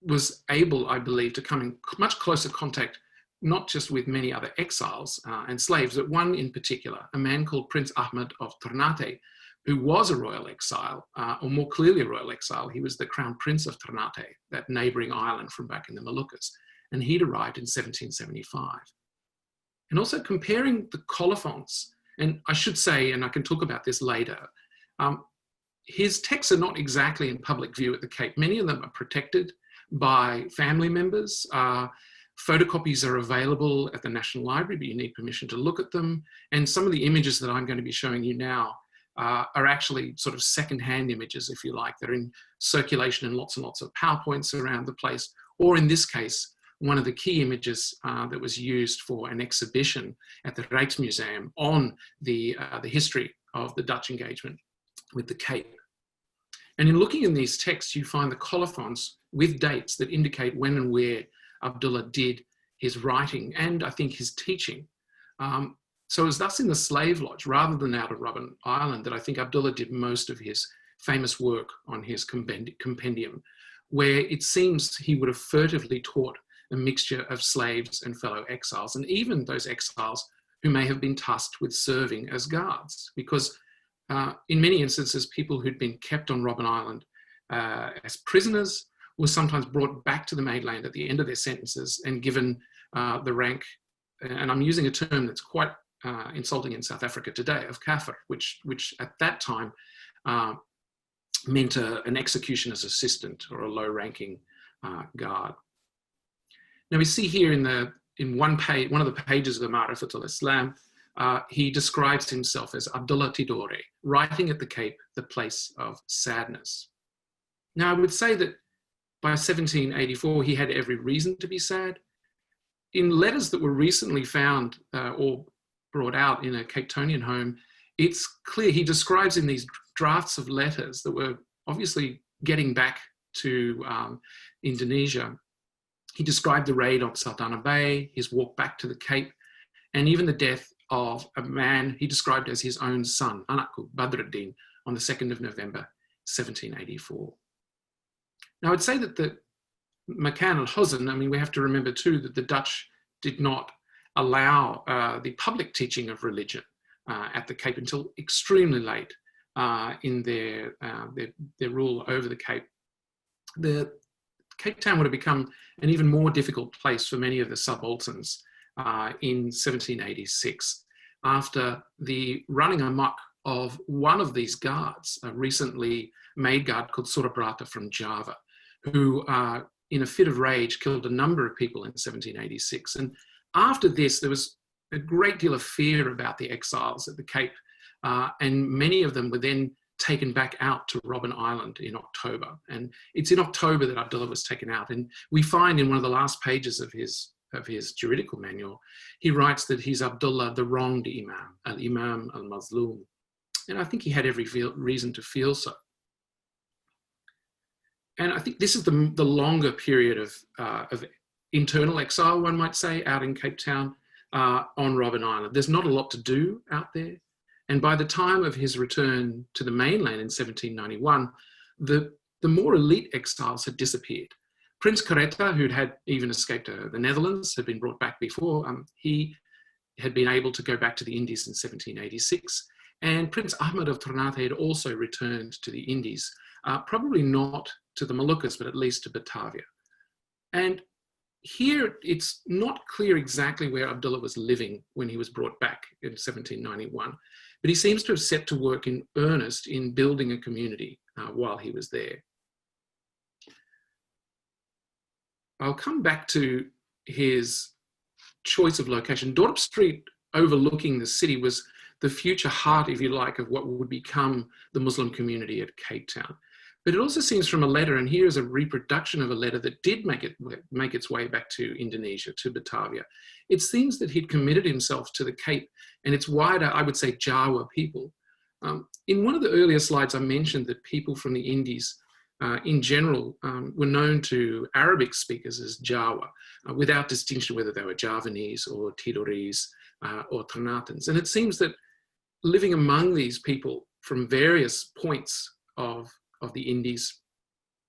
was able, I believe, to come in much closer contact, not just with many other exiles and slaves, but one in particular, a man called Prince Ahmed of Ternate, who was a royal exile, or more clearly a royal exile. He was the Crown Prince of Ternate, that neighbouring island from back in the Moluccas, and he'd arrived in 1775. And also comparing the colophons, and I should say, and I can talk about this later, his texts are not exactly in public view at the Cape. Many of them are protected by family members. Photocopies are available at the National Library, but you need permission to look at them. And some of the images that I'm going to be showing you now are actually sort of second-hand images, if you like. They're in circulation and lots of PowerPoints around the place. Or in this case, one of the key images that was used for an exhibition at the Rijksmuseum on the history of the Dutch engagement with the Cape. And in looking in these texts, you find the colophons with dates that indicate when and where Abdullah did his writing and I think his teaching. So it was thus in the slave lodge, rather than out of Robben Island, that I think Abdullah did most of his famous work on his compendium, where it seems he would have furtively taught a mixture of slaves and fellow exiles, and even those exiles who may have been tasked with serving as guards, because in many instances, people who'd been kept on Robben Island as prisoners were sometimes brought back to the mainland at the end of their sentences and given the rank, and I'm using a term that's quite insulting in South Africa today, of kafir, which at that time meant an executioner's assistant or a low-ranking guard. Now we see here in one of the pages of the Ma'rifat al-Islam, he describes himself as Abdullah Tidore, writing at the Cape, the place of sadness. Now, I would say that by 1784, he had every reason to be sad. In letters that were recently found or brought out in a Cape Townian home, it's clear he describes in these drafts of letters that were obviously getting back to Indonesia. He described the raid on Saldanha Bay, his walk back to the Cape, and even the death of a man he described as his own son, Anakku Badruddin, on the 2nd of November, 1784. Now, I'd say that the Makan al-Huzn, I mean, we have to remember too that the Dutch did not allow the public teaching of religion at the Cape until extremely late in their rule over the Cape. The Cape Town would have become an even more difficult place for many of the subalterns in 1786, after the running amok of one of these guards, a recently made guard called Surabrata from Java, who in a fit of rage killed a number of people in 1786. And after this, there was a great deal of fear about the exiles at the Cape, and many of them were then taken back out to Robben Island in October. And it's in October that Abdullah was taken out. And we find in one of the last pages of his juridical manual, he writes that he's Abdullah, the wronged Imam, al-Imam al-Mazlum. And I think he had every reason to feel so. And I think this is the longer period of internal exile, one might say, out in Cape Town on Robben Island. There's not a lot to do out there. And by the time of his return to the mainland in 1791, the more elite exiles had disappeared. Prince Careta, who'd had even escaped the Netherlands, had been brought back before. He had been able to go back to the Indies in 1786. And Prince Ahmed of Ternate had also returned to the Indies, probably not to the Moluccas, but at least to Batavia. And here, it's not clear exactly where Abdullah was living when he was brought back in 1791, but he seems to have set to work in earnest in building a community while he was there. I'll come back to his choice of location. Dorp Street, overlooking the city, was the future heart, if you like, of what would become the Muslim community at Cape Town. But it also seems from a letter, and here is a reproduction of a letter that did make its way back to Indonesia, to Batavia. It seems that he'd committed himself to the Cape and its wider, I would say, Jawa people In one of the earlier slides, I mentioned that people from the Indies in general were known to Arabic speakers as Jawa, without distinction whether they were Javanese or Tidorese or Ternatans. And it seems that living among these people from various points of the Indies,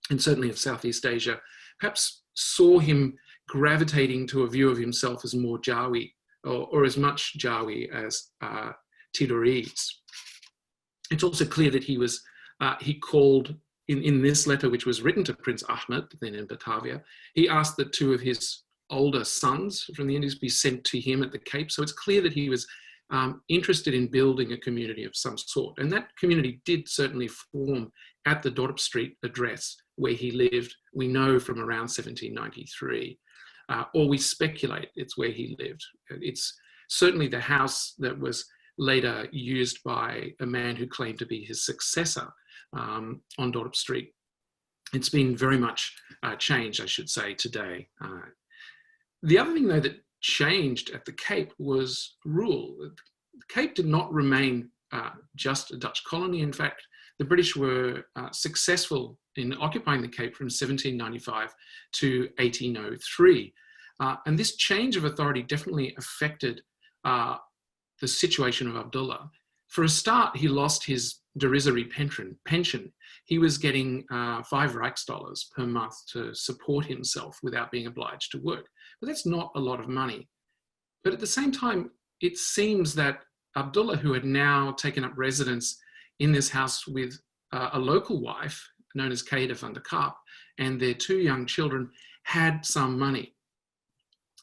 and certainly of Southeast Asia, perhaps saw him gravitating to a view of himself as more Jawi, or as much Jawi as Tidorese. It's also clear that he called, in this letter, which was written to Prince Ahmed, then in Batavia, he asked that 2 of his older sons from the Indies be sent to him at the Cape. So it's clear that he was interested in building a community of some sort. And that community did certainly form at the Dorp Street address where he lived, we know from around 1793, or we speculate it's where he lived. It's certainly the house that was later used by a man who claimed to be his successor on Dorp Street. It's been very much changed, I should say, today. The other thing, though, that changed at the Cape was rule. The Cape did not remain just a Dutch colony. In fact, the British were successful in occupying the Cape from 1795 to 1803. And this change of authority definitely affected the situation of Abdullah. For a start, he lost his derisory pension. He was getting 5 Rijksdollars per month to support himself without being obliged to work. But that's not a lot of money. But at the same time, it seems that Abdullah, who had now taken up residence in this house with a local wife known as Caeda van der Kaap and their 2 young children, had some money.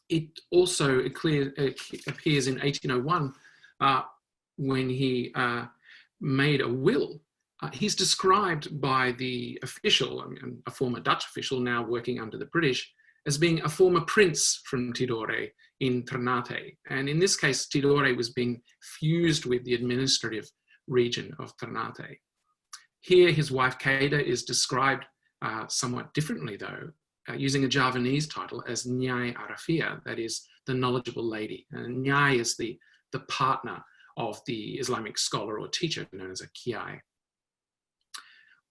It also appears in 1801 when he made a will. He's described by the official, a former Dutch official now working under the British, as being a former prince from Tidore in Ternate. And in this case, Tidore was being fused with the administrative region of Ternate. Here, his wife Caeda is described somewhat differently, though, using a Javanese title as Nyai Arafia, that is, the knowledgeable lady. And Nyai is the partner of the Islamic scholar or teacher known as a Kiai.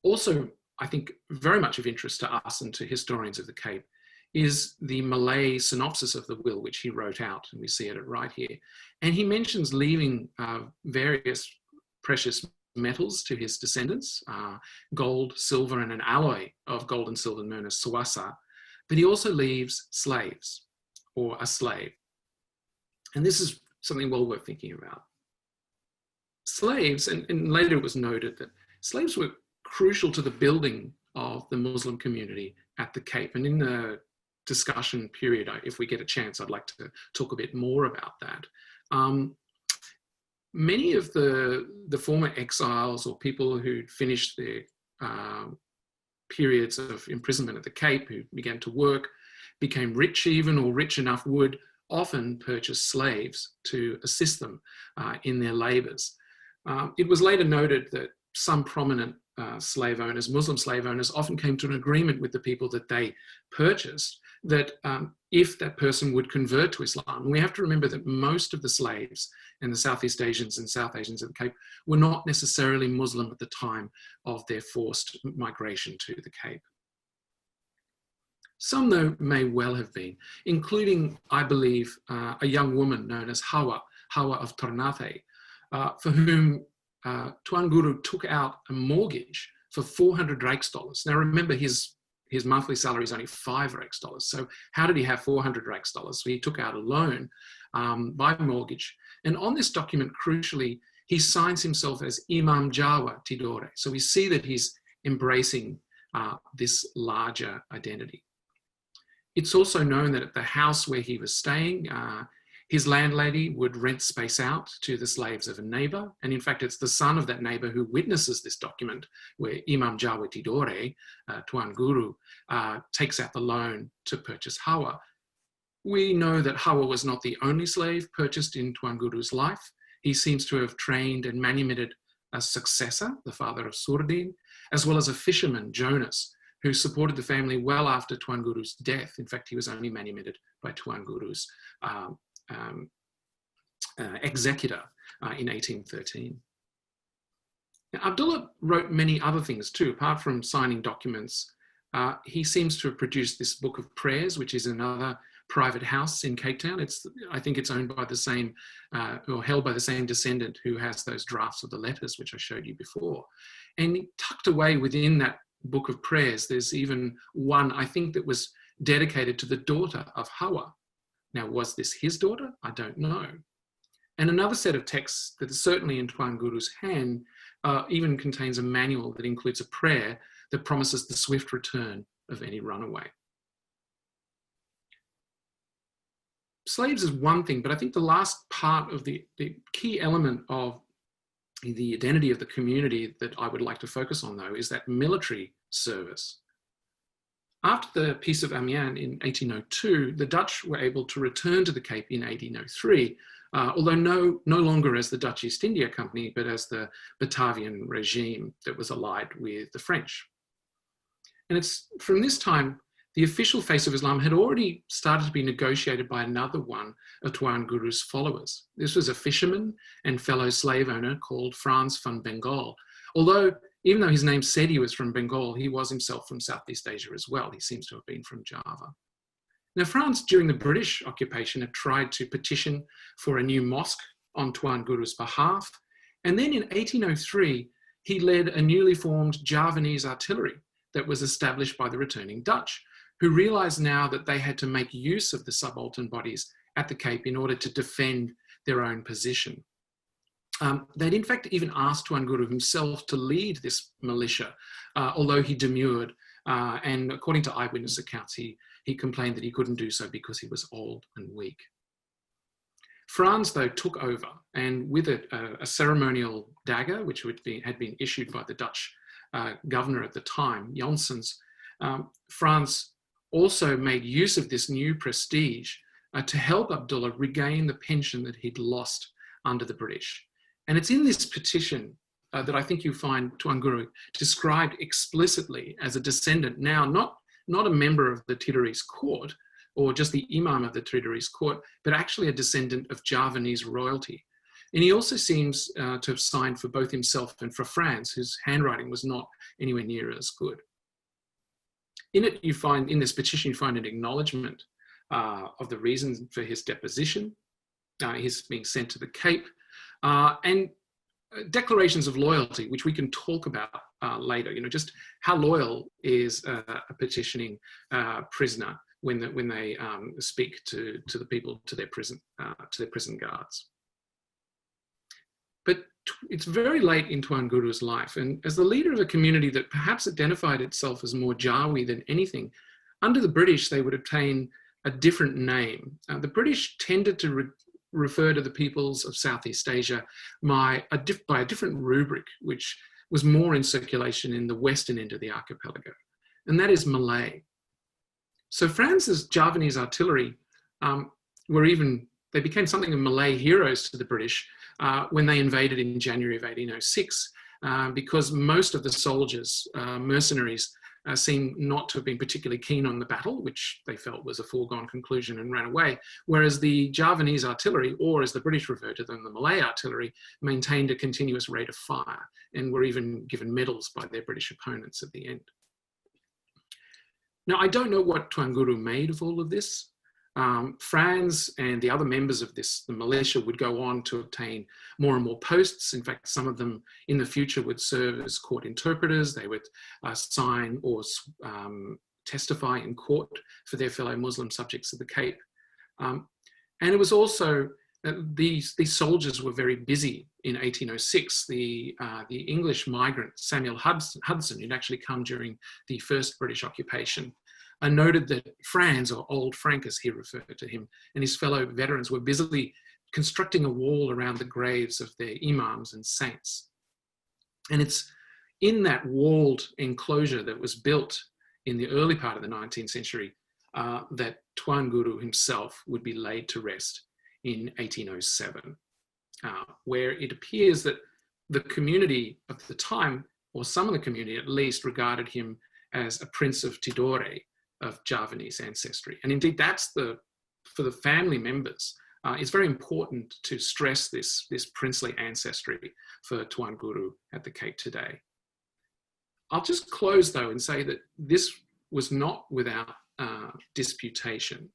Also, I think very much of interest to us and to historians of the Cape is the Malay synopsis of the will, which he wrote out, and we see it right here. And he mentions leaving various precious metals to his descendants, gold, silver, and an alloy of gold and silver known as suasa, but he also leaves slaves, or a slave. And this is something well worth thinking about. Slaves, and later it was noted that slaves were crucial to the building of the Muslim community at the Cape. And in the discussion period, if we get a chance, I'd like to talk a bit more about that. Many of the former exiles or people who'd finished their periods of imprisonment at the Cape, who began to work, became rich even, or rich enough, would often purchase slaves to assist them in their labours. It was later noted that some prominent slave owners, Muslim slave owners, often came to an agreement with the people that they purchased that if that person would convert to Islam. We have to remember that most of the slaves in the Southeast Asians and South Asians at the Cape were not necessarily Muslim at the time of their forced migration to the Cape. Some, though, may well have been, including, I believe, a young woman known as Hawa of Ternate, for whom Tuan Guru took out a mortgage for 400 Rijksdollars. Now remember, his monthly salary is only 5 Rijksdollars. So how did he have 400 Rijksdollars? So he took out a loan by mortgage. And on this document, crucially, he signs himself as Imam Jawa Tidore. So we see that he's embracing this larger identity. It's also known that at the house where he was staying, his landlady would rent space out to the slaves of a neighbour. And in fact, it's the son of that neighbour who witnesses this document where Imam Jawa Tidore, Tuan Guru, takes out the loan to purchase Hawa. We know that Hawa was not the only slave purchased in Tuan Guru's life. He seems to have trained and manumitted a successor, the father of Surdin, as well as a fisherman, Jonas, who supported the family well after Tuan Guru's death. In fact, he was only manumitted by Tuan Guru's executor in 1813. Now, Abdullah wrote many other things too, apart from signing documents. He seems to have produced this book of prayers, which is another private house in Cape Town. I think it's owned by the same, or held by the same descendant who has those drafts of the letters, which I showed you before. And tucked away within that book of prayers, there's even one, I think, that was dedicated to the daughter of Hawa. Now, was this his daughter? I don't know. And another set of texts that is certainly in Tuan Guru's hand even contains a manual that includes a prayer that promises the swift return of any runaway. Slaves is one thing, but I think the last part of the key element of the identity of the community that I would like to focus on, though, is that military service. After the Peace of Amiens in 1802, the Dutch were able to return to the Cape in 1803, although no longer as the Dutch East India Company, but as the Batavian regime that was allied with the French. And it's from this time, the official face of Islam had already started to be negotiated by another one of Tuan Guru's followers. This was a fisherman and fellow slave owner called Frans van Bengal. Although, even though his name said he was from Bengal, he was himself from Southeast Asia as well. He seems to have been from Java. Now, France, during the British occupation, had tried to petition for a new mosque on Tuan Guru's behalf. And then in 1803, he led a newly formed Javanese artillery that was established by the returning Dutch, who realized now that they had to make use of the subaltern bodies at the Cape in order to defend their own position. They'd in fact even asked Tuan Guru himself to lead this militia, although he demurred. And according to eyewitness accounts, he complained that he couldn't do so because he was old and weak. Frans, though, took over, and with it a ceremonial dagger, which had been issued by the Dutch governor at the time, Janssens. Frans also made use of this new prestige to help Abdullah regain the pension that he'd lost under the British. And it's in this petition that I think you find Tuan Guru described explicitly as a descendant, now not a member of the Tidorese court or just the imam of the Tidorese court, but actually a descendant of Javanese royalty. And he also seems to have signed for both himself and for Frans, whose handwriting was not anywhere near as good. In this petition, you find an acknowledgement of the reasons for his deposition, his being sent to the Cape, and declarations of loyalty, which we can talk about later. Just how loyal is a petitioning prisoner when they speak to the people, to their prison guards. But it's very late in Tuan Guru's life, and as the leader of a community that perhaps identified itself as more Jawi than anything, under the British they would obtain a different name. The British tended to refer to the peoples of Southeast Asia by a different rubric, which was more in circulation in the western end of the archipelago, and that is Malay. So France's Javanese artillery they became something of Malay heroes to the British when they invaded in January of 1806, because most of the soldiers, mercenaries, seemed not to have been particularly keen on the battle, which they felt was a foregone conclusion, and ran away, whereas the Javanese artillery, or as the British referred to them, the Malay artillery, maintained a continuous rate of fire and were even given medals by their British opponents at the end. Now, I don't know what Tuan Guru made of all of this. Frans and the other members of the militia would go on to obtain more and more posts. In fact, some of them in the future would serve as court interpreters. They would sign or testify in court for their fellow Muslim subjects of the Cape. And it was also, these soldiers were very busy in 1806. The English migrant Samuel Hudson, who'd actually come during the first British occupation, noted that Frans, or Old Frank as he referred to him, and his fellow veterans were busily constructing a wall around the graves of their imams and saints. And it's in that walled enclosure that was built in the early part of the 19th century that Tuan Guru himself would be laid to rest in 1807, where it appears that the community of the time, or some of the community at least, regarded him as a prince of Tidore, of Javanese ancestry. And indeed, that's for the family members it's very important to stress this princely ancestry for Tuan Guru at the Cape today. I'll just close though and say that this was not without disputation.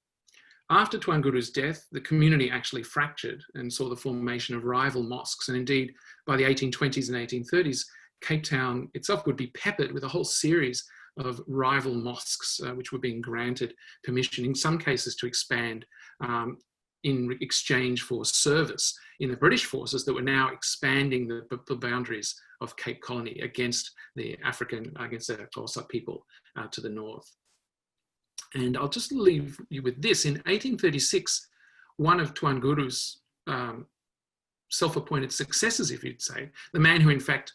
After Tuan Guru's death, the community actually fractured and saw the formation of rival mosques. And indeed, by the 1820s and 1830s, Cape Town itself would be peppered with a whole series of rival mosques, which were being granted permission, in some cases to expand in exchange for service in the British forces that were now expanding the boundaries of Cape Colony against the Xhosa people to the north. And I'll just leave you with this. In 1836, one of Tuan Guru's self-appointed successors, if you'd say, the man who in fact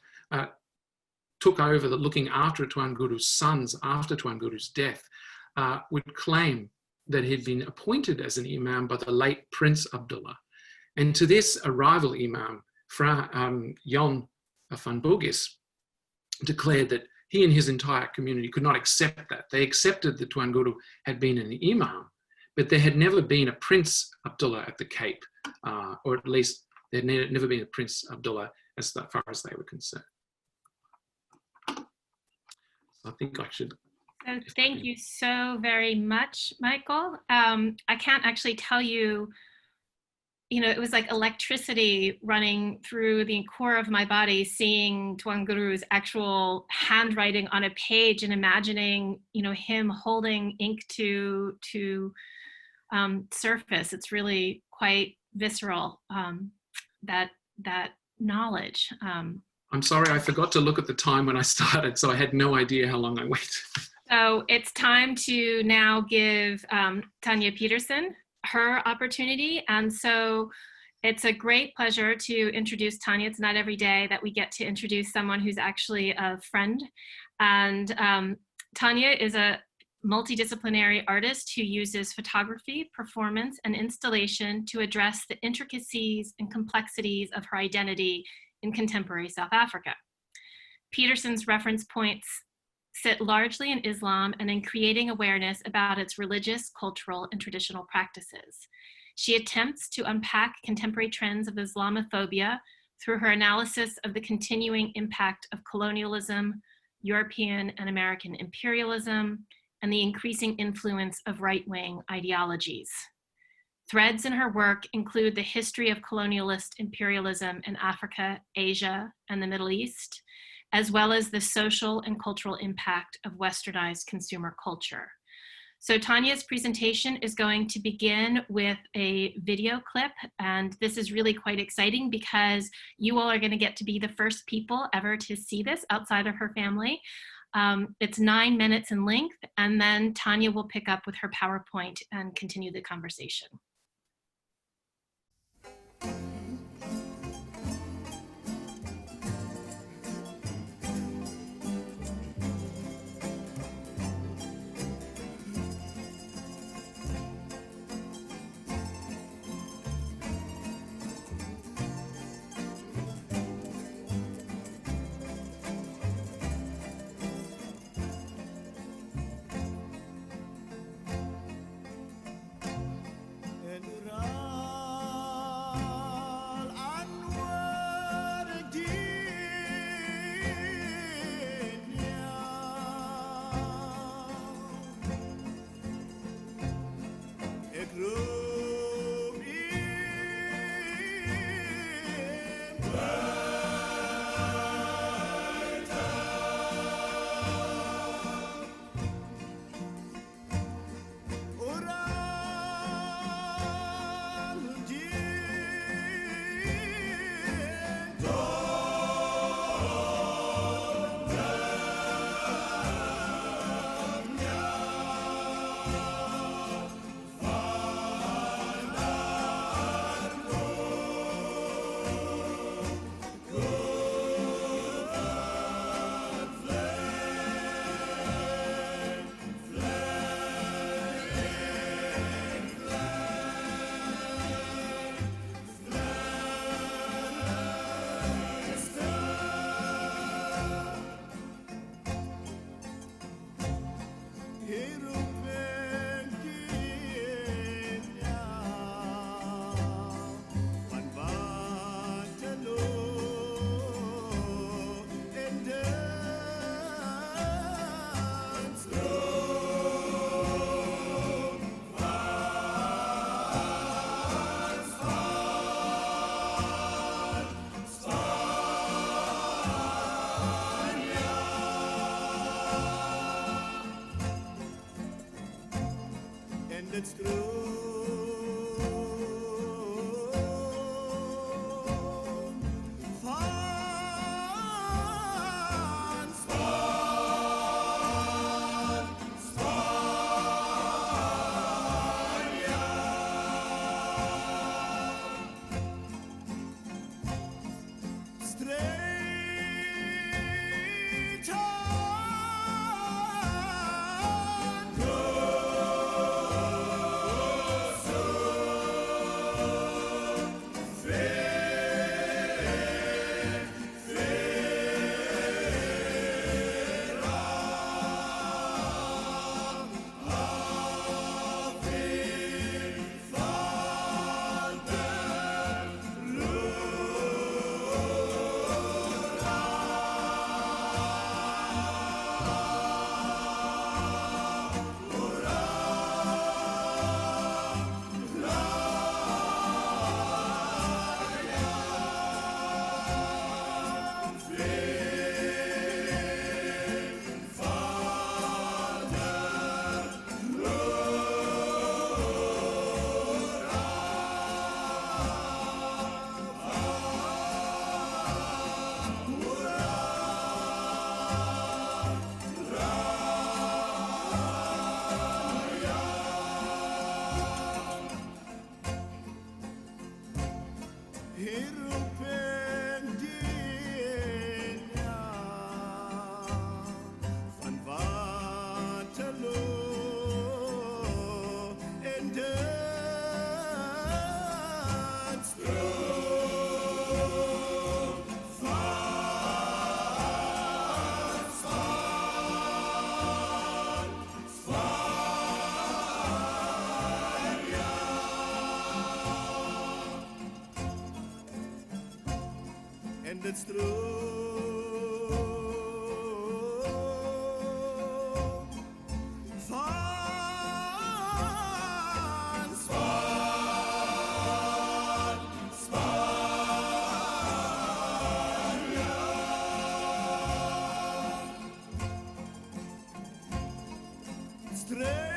took over the looking after Tuan Guru's sons after Tuan Guru's death, would claim that he'd been appointed as an imam by the late Prince Abdullah. And to this, a rival imam, Yoon van Bugis, declared that he and his entire community could not accept that. They accepted that Tuan Guru had been an imam, but there had never been a Prince Abdullah at the Cape, or at least there had never been a Prince Abdullah as far as they were concerned. So I think I should. So thank you so very much, Michael. I can't actually tell you, it was like electricity running through the core of my body, seeing Tuan Guru's actual handwriting on a page and imagining, him holding ink to surface. It's really quite visceral, that knowledge. I'm sorry, I forgot to look at the time when I started, so I had no idea how long I waited. So it's time to now give Tanya Peterson her opportunity. And so it's a great pleasure to introduce Tanya. It's not every day that we get to introduce someone who's actually a friend. And Tanya is a multidisciplinary artist who uses photography, performance, and installation to address the intricacies and complexities of her identity in contemporary South Africa. Peterson's reference points sit largely in Islam and in creating awareness about its religious, cultural, and traditional practices. She attempts to unpack contemporary trends of Islamophobia through her analysis of the continuing impact of colonialism, European and American imperialism, and the increasing influence of right-wing ideologies. Threads in her work include the history of colonialist imperialism in Africa, Asia, and the Middle East, as well as the social and cultural impact of westernized consumer culture. So Tanya's presentation is going to begin with a video clip, and this is really quite exciting because you all are going to get to be the first people ever to see this outside of her family. It's 9 minutes in length, and then Tanya will pick up with her PowerPoint and continue the conversation. it's true. It's true. Swan, swan, swan, yeah. Straight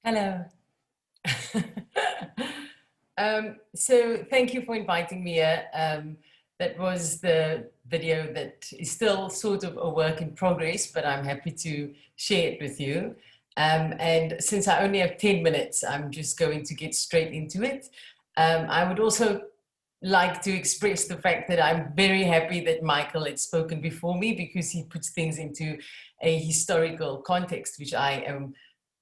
Hello. So thank you for inviting me here. That was the video that is still sort of a work in progress, but I'm happy to share it with you. And since I only have 10 minutes, I'm just going to get straight into it. I would also like to express the fact that I'm very happy that Michael had spoken before me, because he puts things into a historical context, which I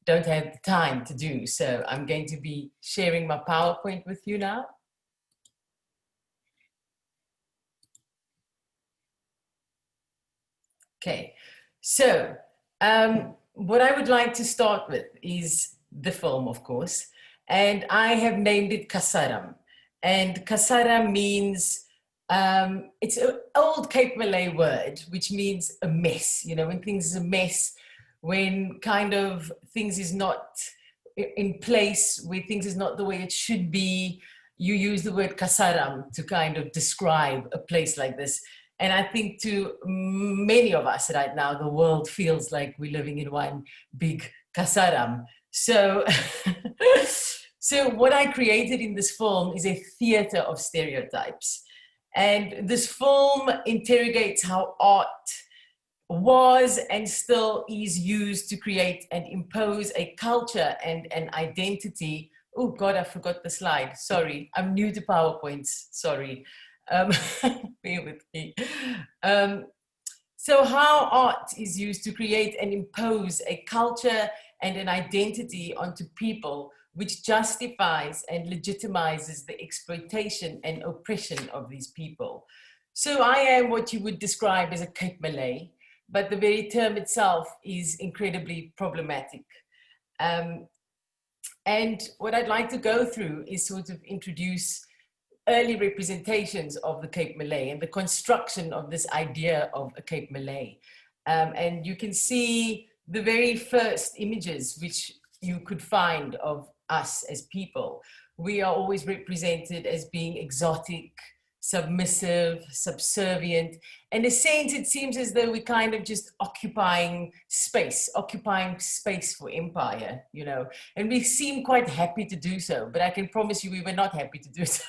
don't have the time to do. So I'm going to be sharing my PowerPoint with you now. Okay, so what I would like to start with is the film, of course, and I have named it Kasaram. And Kasaram means, it's an old Cape Malay word, which means a mess, you know, when things is a mess, when kind of things is not in place, where things is not the way it should be, you use the word kasaram to kind of describe a place like this. And I think to many of us right now, the world feels like we're living in one big kasaram. So, so what I created in this film is a theater of stereotypes. And this film interrogates how art was and still is used to create and impose a culture and an identity. Oh God, I forgot the slide. Sorry, I'm new to PowerPoints. Sorry. Bear with me. So how art is used to create and impose a culture and an identity onto people, which justifies and legitimizes the exploitation and oppression of these people. So I am what you would describe as a Cape Malay, but the very term itself is incredibly problematic. And what I'd like to go through is sort of introduce early representations of the Cape Malay and the construction of this idea of a Cape Malay. And you can see the very first images which you could find of us as people. We are always represented as being exotic, submissive, subservient. In a sense, it seems as though we're kind of just occupying space for empire, you know, and we seem quite happy to do so, but I can promise you we were not happy to do so.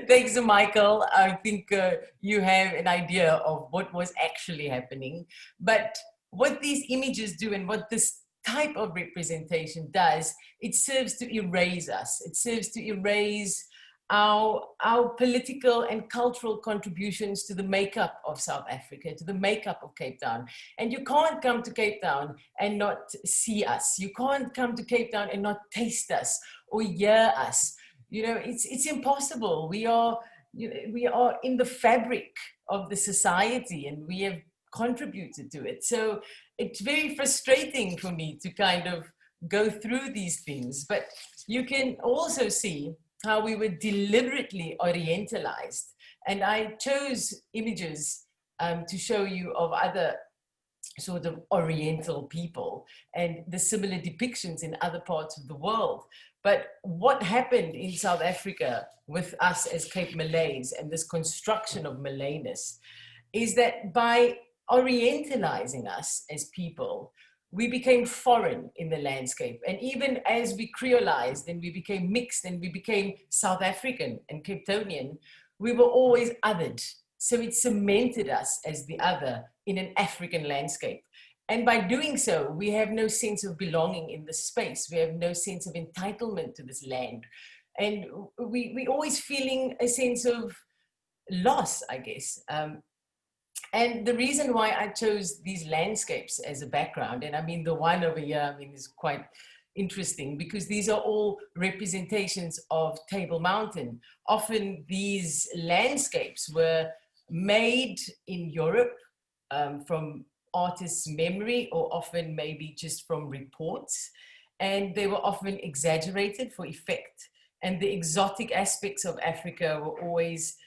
Thanks to Michael, I think you have an idea of what was actually happening. But what these images do and what this type of representation does, it serves to erase us. It serves to erase our political and cultural contributions to the makeup of South Africa, to the makeup of Cape Town. And you can't come to Cape Town and not see us. You can't come to Cape Town and not taste us or hear us. You know, it's impossible. We are in the fabric of the society and we have contributed to it. So it's very frustrating for me to kind of go through these things. But you can also see how we were deliberately orientalized. And I chose images to show you of other sort of oriental people and the similar depictions in other parts of the world. But what happened in South Africa with us as Cape Malays and this construction of Malayness is that by orientalizing us as people, we became foreign in the landscape. And even as we creolized and we became mixed and we became South African and Cape Townian, we were always othered. So it cemented us as the other in an African landscape. And by doing so, we have no sense of belonging in this space. We have no sense of entitlement to this land. And we always feeling a sense of loss, I guess. And the reason why I chose these landscapes as a background, and I mean, the one over here, I mean, is quite interesting because these are all representations of Table Mountain. Often these landscapes were made in Europe from artists' memory, or often maybe just from reports. And they were often exaggerated for effect. And the exotic aspects of Africa were always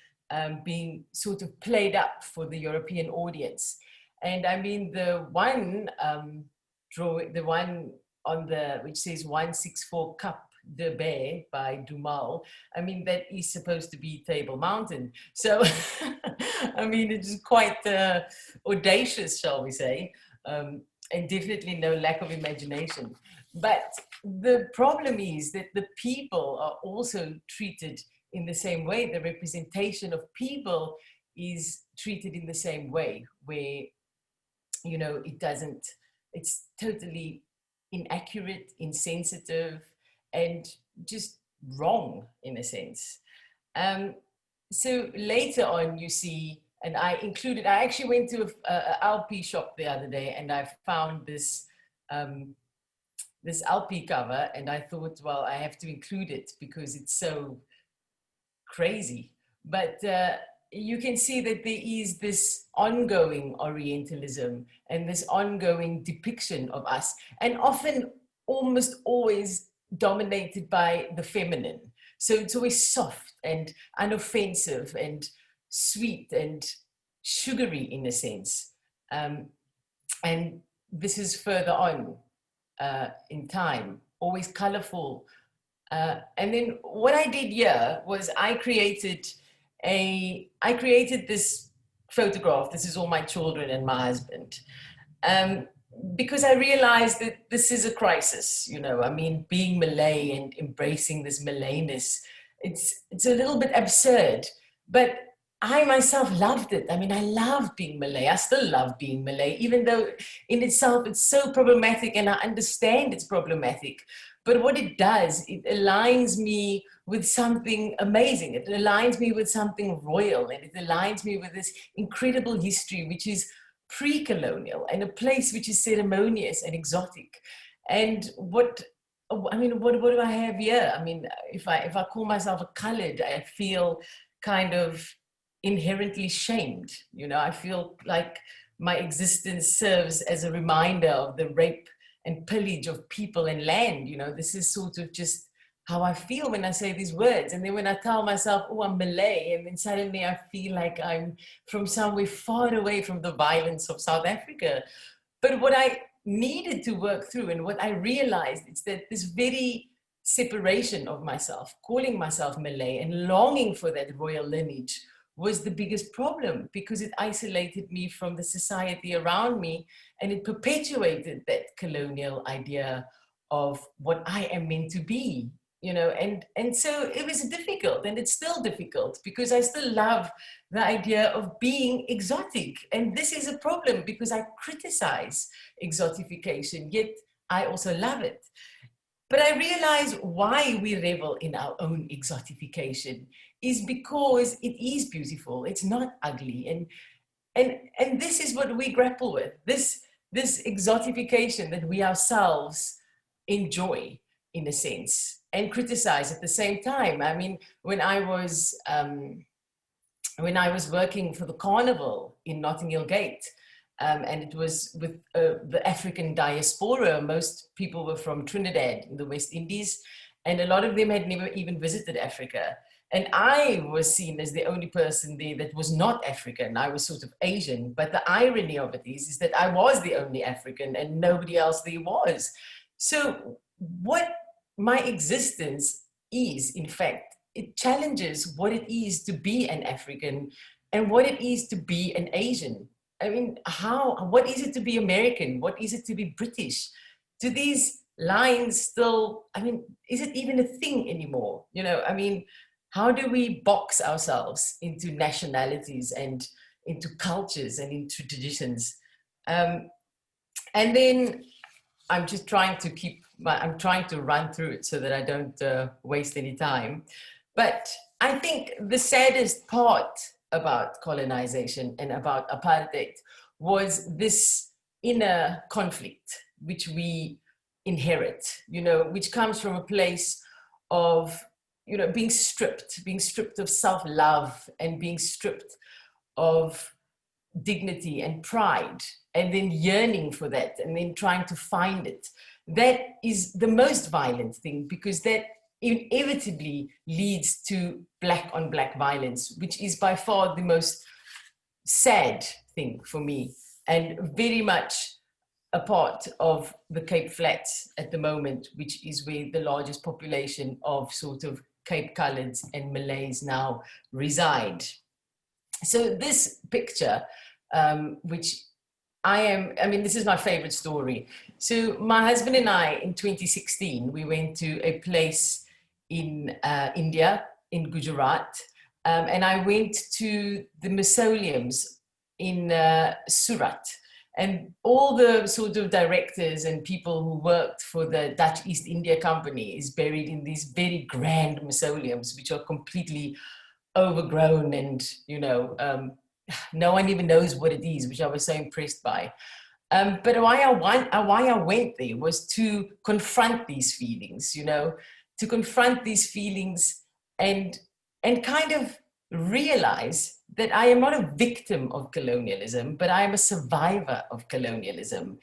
being sort of played up for the European audience. And I mean, the one drawing, the one on the, which says 164 Cap de Bay by Dumal, I mean, that is supposed to be Table Mountain. So, I mean, it's quite audacious, shall we say. and definitely no lack of imagination. But the problem is that the people are also treated in the same way. The representation of people is treated in the same way, where, you know, it's totally inaccurate, insensitive, and just wrong in a sense. So later on, you see, and I actually went to a LP shop the other day, and I found this this LP cover, and I thought, well, I have to include it because it's so crazy. But you can see that there is this ongoing Orientalism and this ongoing depiction of us, and often almost always dominated by the feminine. So it's always soft and unoffensive and sweet and sugary in a sense. And this is further on in time, always colorful. And then what I did here was I created this photograph. This is all my children and my husband. Because I realized that this is a crisis, you know. I mean, being Malay and embracing this Malayness, it's a little bit absurd, but I myself loved it. I mean, I love being Malay. I still love being Malay, even though in itself it's so problematic, and I understand it's problematic. But what it does, it aligns me with something amazing. It aligns me with something royal, and it aligns me with this incredible history, which is pre-colonial, and a place which is ceremonious and exotic. And what do I have here? I mean, if I call myself a colored, I feel kind of inherently shamed. You know, I feel like my existence serves as a reminder of the rape and pillage of people and land. You know, this is sort of just how I feel when I say these words. And then when I tell myself, oh, I'm Malay, and then suddenly I feel like I'm from somewhere far away from the violence of South Africa. But what I needed to work through, and what I realized, is that this very separation of myself, calling myself Malay and longing for that royal lineage, was the biggest problem, because it isolated me from the society around me, and it perpetuated that colonial idea of what I am meant to be. You know, and so it was difficult, and it's still difficult, because I still love the idea of being exotic. And this is a problem, because I criticize exotification, yet I also love it. But I realize why we revel in our own exotification is because it is beautiful. It's not ugly. And this is what we grapple with, this exotification that we ourselves enjoy, in a sense, and criticize at the same time. I mean, when I was working for the carnival in Notting Hill Gate, and it was with the African diaspora, most people were from Trinidad in the West Indies, and a lot of them had never even visited Africa. And I was seen as the only person there that was not African. I was sort of Asian, but the irony of it is that I was the only African and nobody else there was. So what my existence is, in fact, it challenges what it is to be an African and what it is to be an Asian. I mean, what is it to be American? What is it to be British? Do these lines still, I mean, is it even a thing anymore? You know, I mean, how do we box ourselves into nationalities and into cultures and into traditions? And then I'm just trying to I'm trying to run through it so that I don't waste any time. But I think the saddest part about colonization and about apartheid was this inner conflict, which we inherit, you know, which comes from a place of, you know, being stripped of self-love and being stripped of dignity and pride, and then yearning for that, and then trying to find it. That is the most violent thing, because that inevitably leads to black on black violence, which is by far the most sad thing for me, and very much a part of the Cape Flats at the moment, which is where the largest population of sort of Cape Coloureds and Malays now reside. So this picture, which I mean, this is my favorite story. So my husband and I, in 2016, we went to a place in India, in Gujarat, and I went to the mausoleums in Surat. And all the sort of directors and people who worked for the Dutch East India Company is buried in these very grand mausoleums, which are completely overgrown and, you know, no one even knows what it is, which I was so impressed by. But why I went there was to confront these feelings, you know, to confront these feelings and kind of realize that I am not a victim of colonialism, but I am a survivor of colonialism.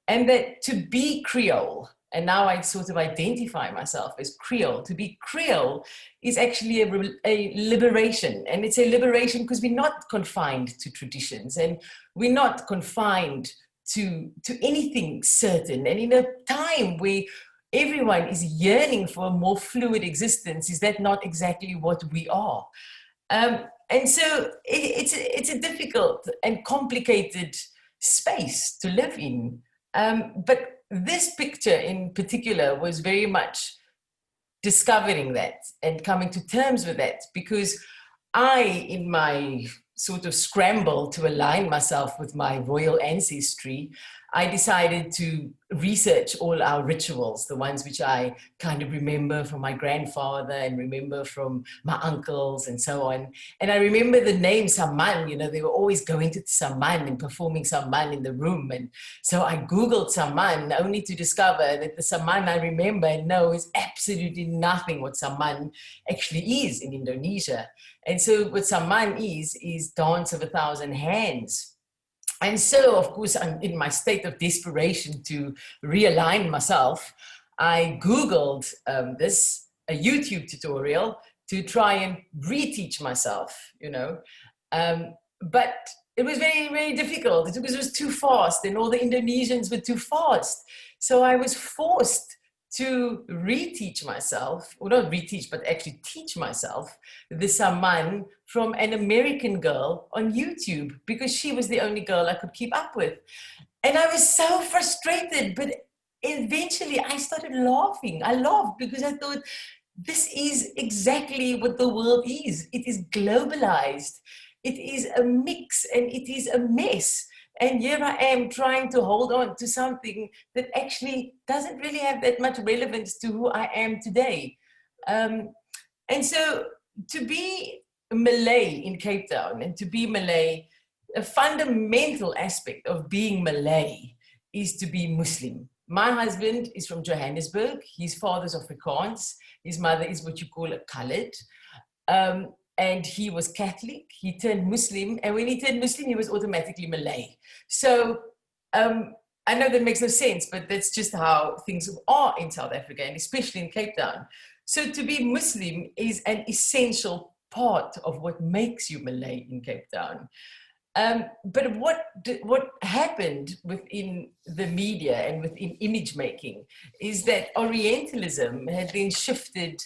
And that to be Creole, and now I sort of identify myself as Creole, to be Creole is actually a liberation. And it's a liberation because we're not confined to traditions and we're not confined to anything certain. And in a time where everyone is yearning for a more fluid existence, is that not exactly what we are? And so it's a difficult and complicated space to live in. But this picture in particular was very much discovering that and coming to terms with that, because I, in my sort of scramble to align myself with my royal ancestry, I decided to research all our rituals, the ones which I kind of remember from my grandfather and remember from my uncles and so on. And I remember the name Saman, you know, they were always going to Saman and performing Saman in the room. And so I Googled Saman only to discover that the Saman I remember and know is absolutely nothing what Saman actually is in Indonesia. And so what Saman is dance of 1,000 hands. And so, of course, I'm in my state of desperation to realign myself. I Googled a YouTube tutorial to try and reteach myself, you know. But it was very, very difficult because it was too fast and all the Indonesians were too fast. So I was forced to reteach myself, or not reteach, but actually teach myself the Saman from an American girl on YouTube, because she was the only girl I could keep up with. And I was so frustrated, but eventually I started laughing. I laughed because I thought, this is exactly what the world is. It is globalized. It is a mix and it is a mess. And here I am trying to hold on to something that actually doesn't really have that much relevance to who I am today. And so to be Malay in Cape Town and to be Malay, a fundamental aspect of being Malay is to be Muslim. My husband is from Johannesburg. His father's Afrikaans. His mother is what you call a colored. And he was Catholic. He turned Muslim. And when he turned Muslim, he was automatically Malay. So I know that makes no sense, but that's just how things are in South Africa, and especially in Cape Town. So to be Muslim is an essential part of what makes you Malay in Cape Town. But what happened within the media and within image making is that Orientalism had then shifted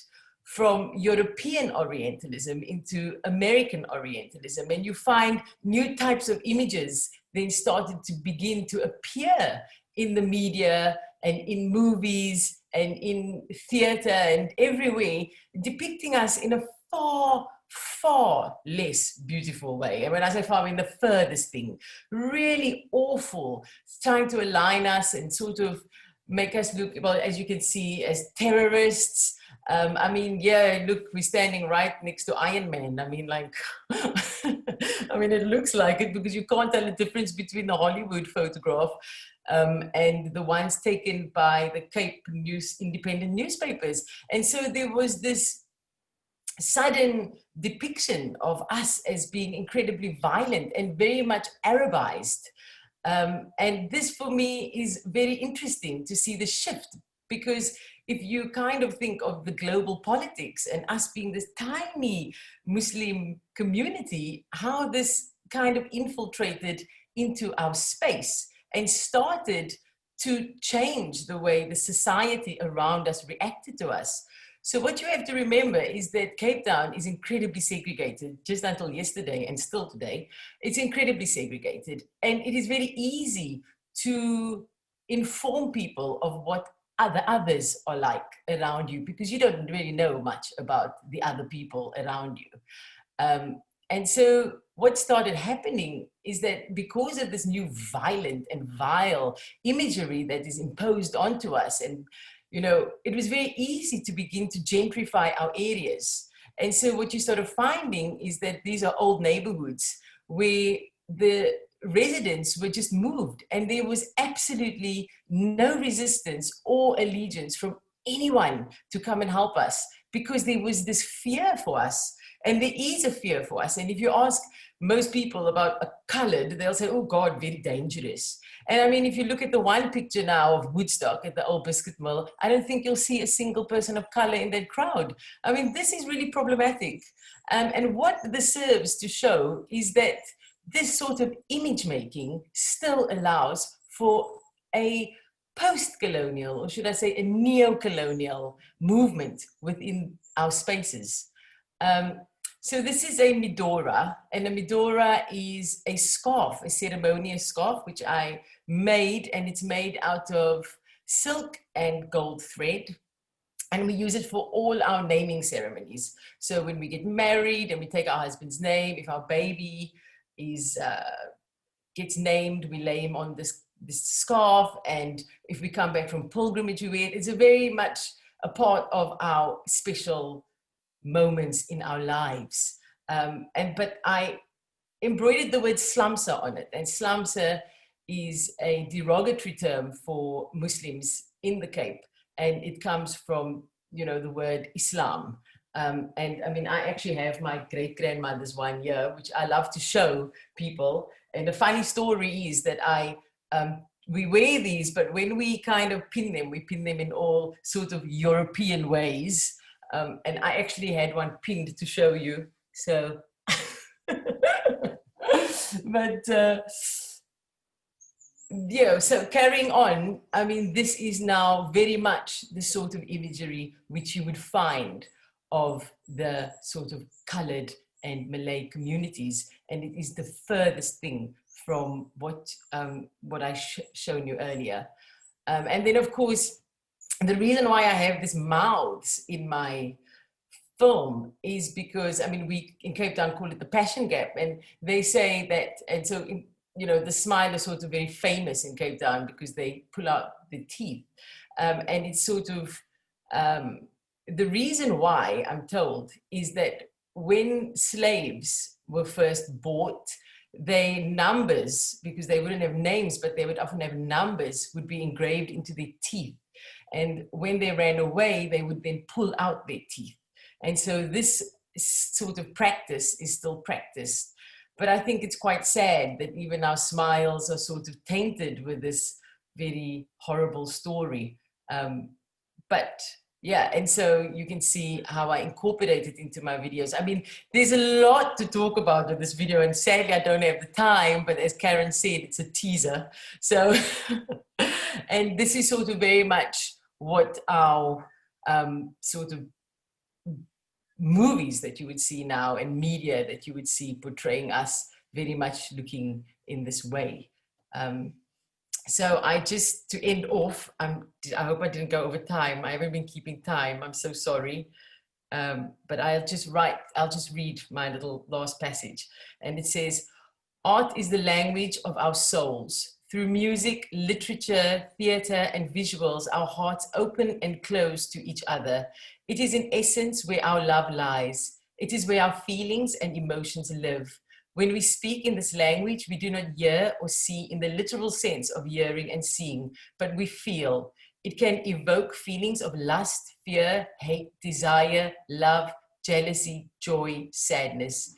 from European Orientalism into American Orientalism, and you find new types of images then started to begin to appear in the media and in movies and in theater and everywhere, depicting us in a far, far less beautiful way. And when I say far, I mean the furthest thing. Really awful, trying to align us and sort of make us look, well, as you can see, as terrorists. I mean, yeah, look, we're standing right next to Iron Man. I mean, like, I mean, it looks like it because you can't tell the difference between the Hollywood photograph and the ones taken by the Cape News independent newspapers. And so there was this sudden depiction of us as being incredibly violent and very much Arabized. And this for me is very interesting to see the shift, because if you kind of think of the global politics and us being this tiny Muslim community, how this kind of infiltrated into our space and started to change the way the society around us reacted to us. So what you have to remember is that Cape Town is incredibly segregated, just until yesterday and still today. It's incredibly segregated. And it is very easy to inform people of what others are like around you, because you don't really know much about the other people around you. And so what started happening is that because of this new violent and vile imagery that is imposed onto us, and it was very easy to begin to gentrify our areas. And so what you started finding is that these are old neighborhoods where the residents were just moved, and there was absolutely no resistance or allegiance from anyone to come and help us, because there was this fear for us. And there is a fear for us. And if you ask most people about a colored, they'll say, oh God, very dangerous. And I mean, if you look at the one picture now of Woodstock at the old biscuit mill, I don't think you'll see a single person of color in that crowd. I mean, this is really problematic. And what this serves to show is that this sort of image making still allows for a post-colonial, or should I say a neo-colonial movement within our spaces. So this is a midora, and a midora is a scarf, a ceremonious scarf, which I made, and it's made out of silk and gold thread. And we use it for all our naming ceremonies. So when we get married and we take our husband's name, if our baby gets named, we lay him on this scarf. And if we come back from pilgrimage, we wear it. It's a very much a part of our special moments in our lives. But I embroidered the word slumsa on it, and slumsa is a derogatory term for Muslims in the Cape, and it comes from the word Islam. And I mean, I actually have my great-grandmother's one here, which I love to show people. And the funny story is that we wear these, but when we kind of pin them, we pin them in all sorts of European ways. And I actually had one pinned to show you. So, but so carrying on, I mean, this is now very much the sort of imagery which you would find of the sort of colored and Malay communities. And it is the furthest thing from what I shown you earlier. And then, of course, the reason why I have these mouths in my film is because, I mean, we in Cape Town call it the passion gap, and they say that, and so, the smile is sort of very famous in Cape Town because they pull out the teeth. And it's sort of, the reason why, I'm told, is that when slaves were first bought, their numbers, because they wouldn't have names, but they would often have numbers, would be engraved into their teeth. And when they ran away, they would then pull out their teeth. And so this sort of practice is still practiced. But I think it's quite sad that even our smiles are sort of tainted with this very horrible story. But yeah, and so you can see how I incorporate it into my videos. I mean, there's a lot to talk about in this video, and sadly I don't have the time, but as Karen said, it's a teaser. So, and this is sort of very much what our sort of movies that you would see now and media that you would see portraying us very much looking in this way. So I just, to end off, I hope I didn't go over time. I haven't been keeping time, I'm so sorry. But I'll just read my little last passage. And it says, art is the language of our souls. Through music, literature, theater, and visuals, our hearts open and close to each other. It is in essence where our love lies. It is where our feelings and emotions live. When we speak in this language, we do not hear or see in the literal sense of hearing and seeing, but we feel. It can evoke feelings of lust, fear, hate, desire, love, jealousy, joy, sadness.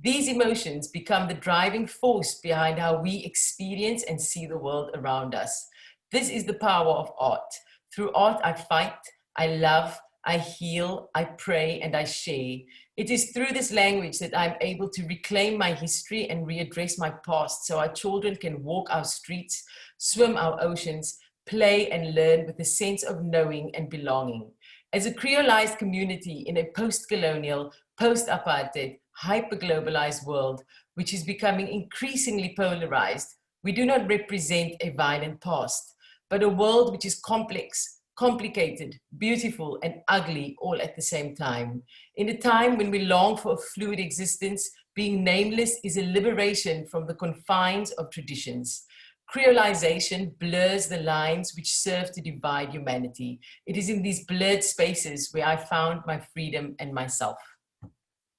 These emotions become the driving force behind how we experience and see the world around us. This is the power of art. Through art, I fight, I love, I heal, I pray, and I share. It is through this language that I'm able to reclaim my history and readdress my past so our children can walk our streets, swim our oceans, play and learn with a sense of knowing and belonging. As a creolized community in a post-colonial, post-apartheid, hyper-globalized world, which is becoming increasingly polarized, we do not represent a violent past, but a world which is complex, complicated, beautiful, and ugly all at the same time. In a time when we long for a fluid existence, being nameless is a liberation from the confines of traditions. Creolization blurs the lines which serve to divide humanity. It is in these blurred spaces where I found my freedom and myself.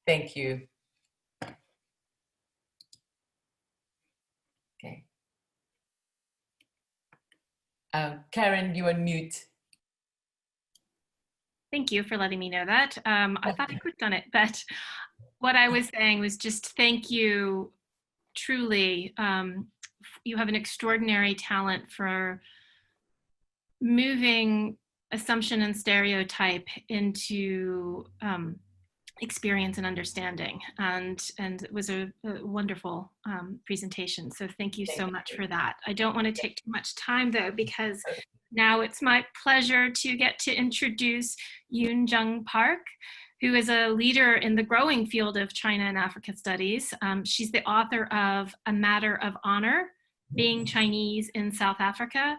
Thank you. Okay. Karen, you are mute. Thank you for letting me know that. I thought I clicked on it, but what I was saying was just thank you, truly. You have an extraordinary talent for moving assumption and stereotype into experience and understanding, and it was a wonderful presentation. So thank you so much for that. I don't want to take too much time though, because now it's my pleasure to get to introduce Yoon Jung Park, who is a leader in the growing field of China and Africa studies. She's the author of A Matter of Honor, Being Chinese in South Africa,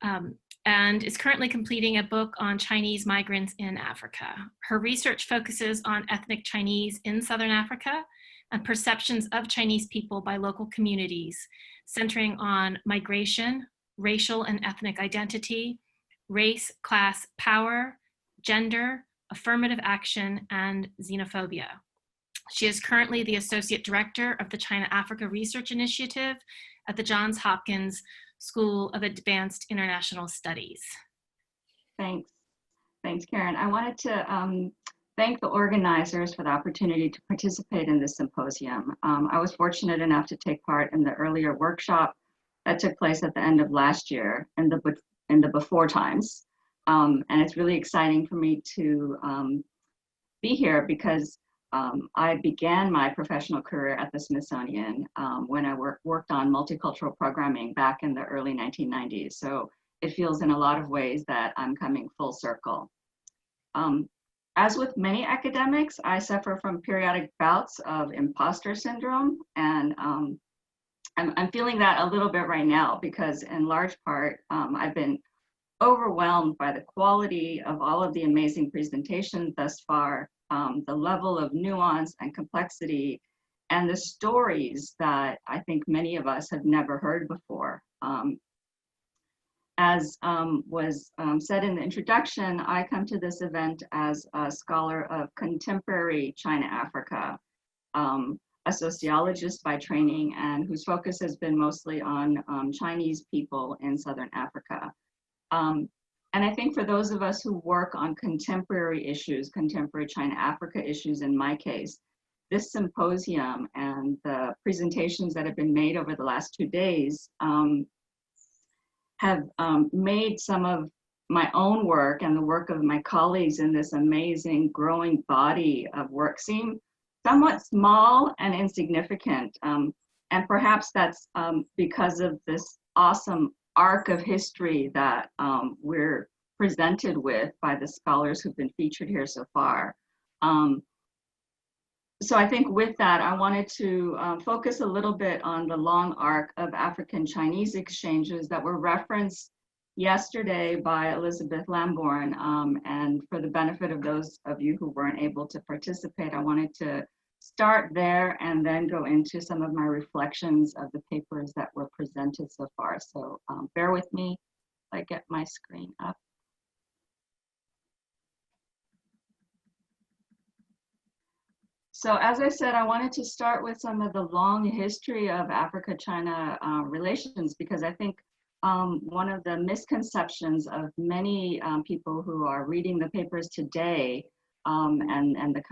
and is currently completing a book on Chinese migrants in Africa. Her research focuses on ethnic Chinese in Southern Africa and perceptions of Chinese people by local communities, centering on migration, racial and ethnic identity, race, class, power, gender, affirmative action, and xenophobia. She is currently the Associate Director of the China-Africa Research Initiative at the Johns Hopkins School of Advanced International Studies. Thanks. Thanks, Karen. I wanted to thank the organizers for the opportunity to participate in this symposium. I was fortunate enough to take part in the earlier workshop that took place at the end of last year in the before times. And it's really exciting for me to be here because I began my professional career at the Smithsonian when I worked on multicultural programming back in the early 1990s. So it feels in a lot of ways that I'm coming full circle. As with many academics, I suffer from periodic bouts of imposter syndrome, and I'm feeling that a little bit right now because in large part, I've been overwhelmed by the quality of all of the amazing presentations thus far, the level of nuance and complexity, and the stories that I think many of us have never heard before. As was said in the introduction, I come to this event as a scholar of contemporary China-Africa, a sociologist by training, and whose focus has been mostly on Chinese people in Southern Africa. And I think for those of us who work on contemporary issues, contemporary China-Africa issues in my case, this symposium and the presentations that have been made over the last 2 days have made some of my own work and the work of my colleagues in this amazing growing body of work seem somewhat small and insignificant. And perhaps that's because of this awesome arc of history that we're presented with by the scholars who've been featured here so far. So I think with that, I wanted to focus a little bit on the long arc of African-Chinese exchanges that were referenced yesterday by Elizabeth Lambourne. And for the benefit of those of you who weren't able to participate, I wanted to start there and then go into some of my reflections of the papers that were presented so far. So bear with me if I get my screen up. So as I said, I wanted to start with some of the long history of Africa-China relations, because I think one of the misconceptions of many people who are reading the papers today and the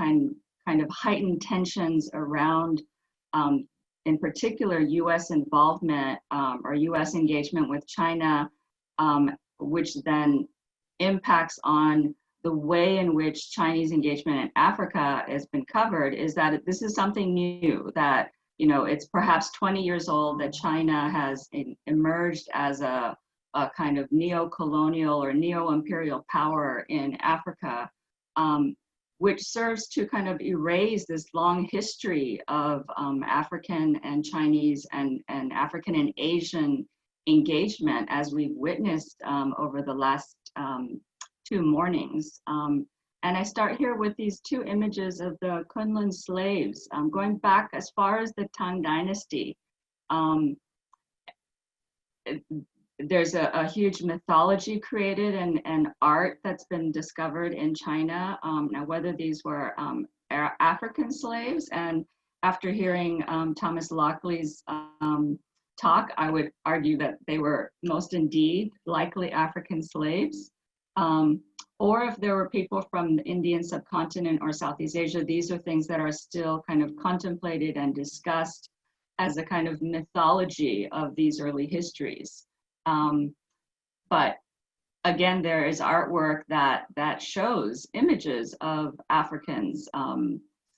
kind of heightened tensions around, in particular, US involvement or US engagement with China, which then impacts on the way in which Chinese engagement in Africa has been covered, is that this is something new, that, you know, it's perhaps 20 years old, that China has emerged as a a kind of neo-colonial or neo-imperial power in Africa, which serves to kind of erase this long history of African and Chinese and African and Asian engagement, as we've witnessed over the last 2 mornings. And I start here with these 2 images of the Kunlun slaves, going back as far as the Tang Dynasty. There's a huge mythology created and art that's been discovered in China. Now, whether these were African slaves, and after hearing Thomas Lockley's talk, I would argue that they were most indeed likely African slaves. Or if there were people from the Indian subcontinent or Southeast Asia, these are things that are still kind of contemplated and discussed as a kind of mythology of these early histories. But again, there is artwork that shows images of Africans,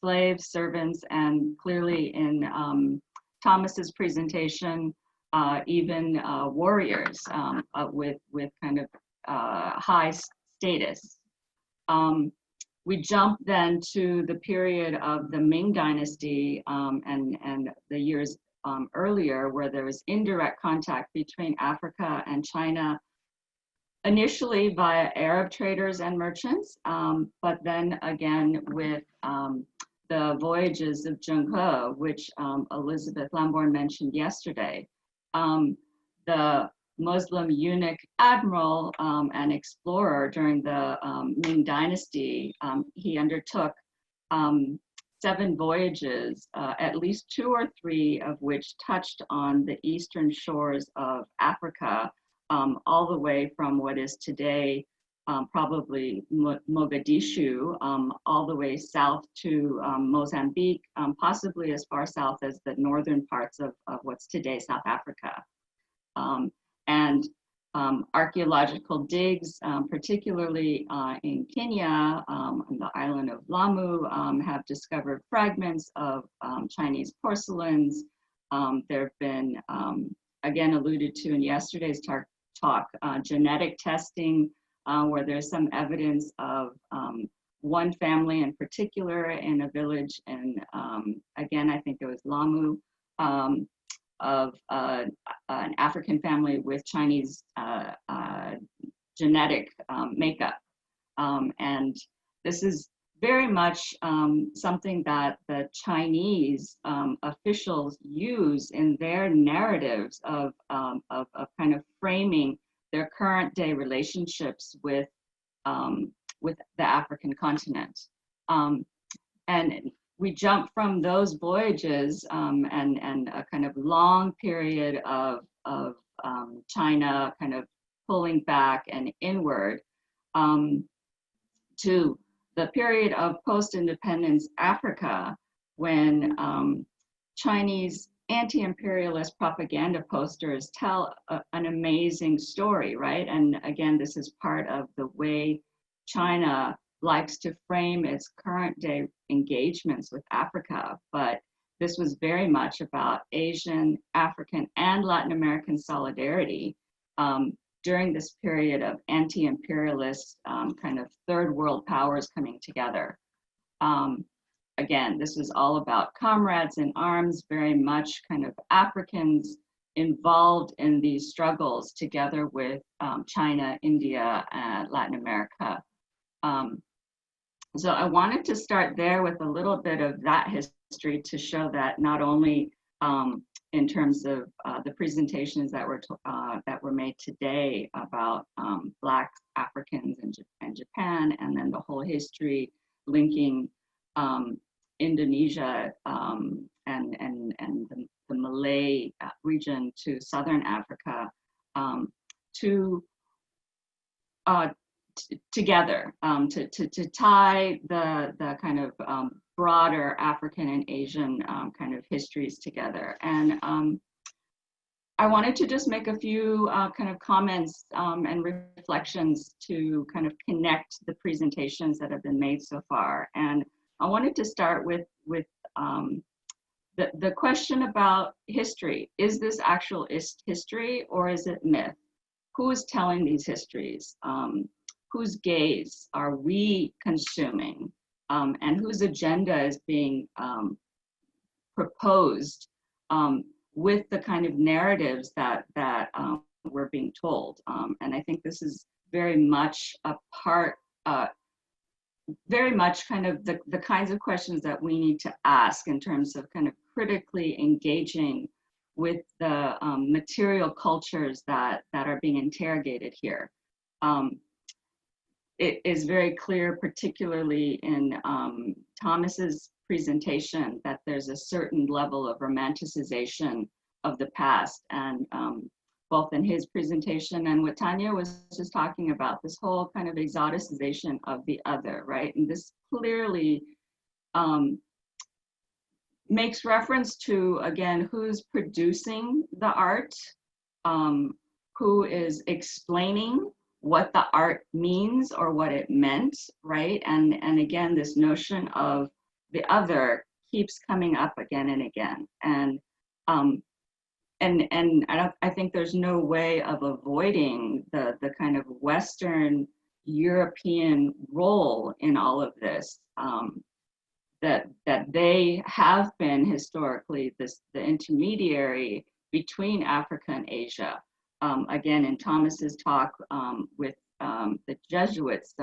slaves, servants, and clearly in Thomas's presentation, even warriors with kind of high status. We jump then to the period of the Ming Dynasty and the years earlier, where there was indirect contact between Africa and China, initially via Arab traders and merchants, but then again with the voyages of Zheng He, which Elizabeth Lambourne mentioned yesterday. The Muslim eunuch admiral and explorer during the Ming Dynasty, he undertook 7 voyages, at least 2 or 3 of which touched on the eastern shores of Africa, all the way from what is today probably Mogadishu, all the way south to Mozambique, possibly as far south as the northern parts of what's today South Africa. And archaeological digs, particularly in Kenya, on the island of Lamu, have discovered fragments of Chinese porcelains. There have been, again alluded to in yesterday's talk, genetic testing, where there's some evidence of one family in particular in a village, and again, I think it was Lamu, of an African family with Chinese genetic makeup. And this is very much something that the Chinese officials use in their narratives of kind of framing their current day relationships with the African continent. And we jump from those voyages and a kind of long period of China kind of pulling back and inward to the period of post-independence Africa, when Chinese anti-imperialist propaganda posters tell an amazing story, right? And again, this is part of the way China likes to frame its current day engagements with Africa, but this was very much about Asian, African, and Latin American solidarity during this period of anti-imperialist kind of third world powers coming together. Again, this was all about comrades in arms, very much kind of Africans involved in these struggles together with China, India, and Latin America. So I wanted to start there with a little bit of that history to show that not only in terms of the presentations that were made today about Black Africans in Japan, and then the whole history linking Indonesia and the Malay region to Southern Africa together to tie the kind of broader African and Asian kind of histories together. And I wanted to just make a few kind of comments and reflections to kind of connect the presentations that have been made so far. And I wanted to start with the question about history. Is this actual history or is it myth? who is telling these histories? Whose gaze are we consuming? And whose agenda is being proposed with the kind of narratives that we're being told. And I think this is very much a part, very much kind of the kinds of questions that we need to ask in terms of kind of critically engaging with the material cultures that are being interrogated here. It is very clear, particularly in Thomas's presentation, that there's a certain level of romanticization of the past, and both in his presentation and what Tanya was just talking about, this whole kind of exoticization of the other, right? And this clearly makes reference to, again, who's producing the art, who is explaining what the art means or what it meant, right? And again, this notion of the other keeps coming up again and again. And I think there's no way of avoiding the kind of Western European role in all of this, that they have been historically the intermediary between Africa and Asia. Again, in Thomas's talk with the Jesuits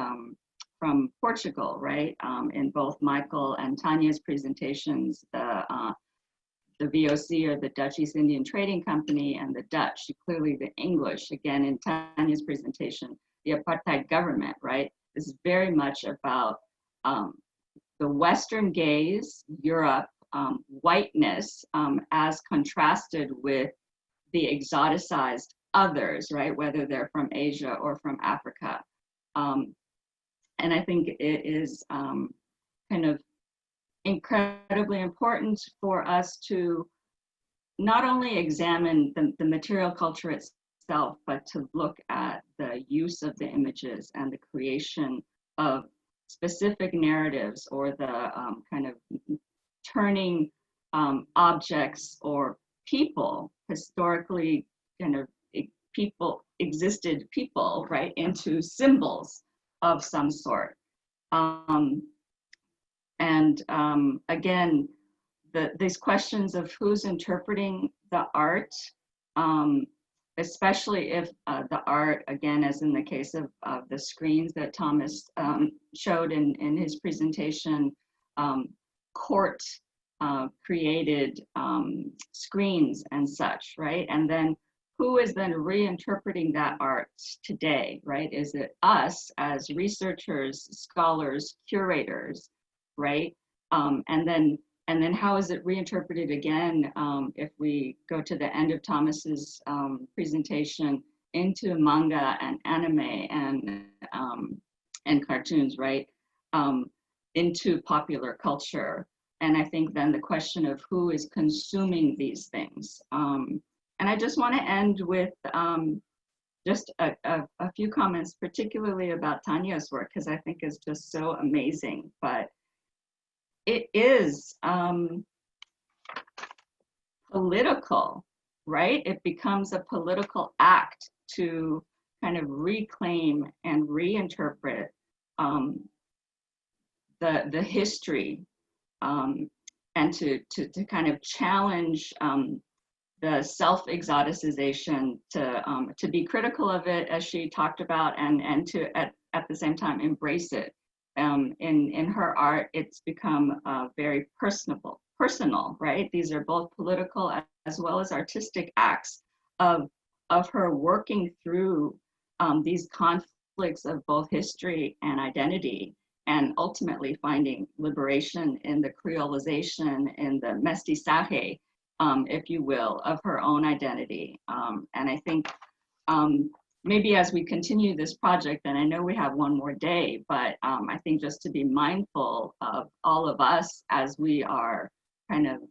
from Portugal, right? In both Michael and Tanya's presentations, the VOC, or the Dutch East Indian Trading Company, and the Dutch, clearly the English, again in Tanya's presentation, the apartheid government, right? This is very much about the Western gaze, Europe, whiteness, as contrasted with the exoticized others, right? Whether they're from Asia or from Africa. And I think it is kind of incredibly important for us to not only examine the material culture itself, but to look at the use of the images and the creation of specific narratives, or the kind of turning objects or people, historically kind of existed people, right, into symbols of some sort. Again, these questions of who's interpreting the art, especially if the art, again, as in the case of the screens that Thomas showed in his presentation, court created screens and such, right? And then who is then reinterpreting that art today, right? Is it us as researchers, scholars, curators, right? And then how is it reinterpreted again if we go to the end of Thomas's presentation into manga and anime and cartoons, right? Into popular culture. And I think then the question of who is consuming these things. And I just want to end with just a few comments, particularly about Tanya's work, because I think it's just so amazing. But it is political, right? It becomes a political act to kind of reclaim and reinterpret the history, and to kind of challenge the self-exoticization, to be critical of it, as she talked about, and to at the same time embrace it. In her art, it's become very personal, right? These are both political as well as artistic acts of her working through these conflicts of both history and identity, and ultimately finding liberation in the creolization, in the mestizaje, if you will, of her own identity. And I think maybe as we continue this project, and I know we have one more day, but I think just to be mindful of all of us as we are kind of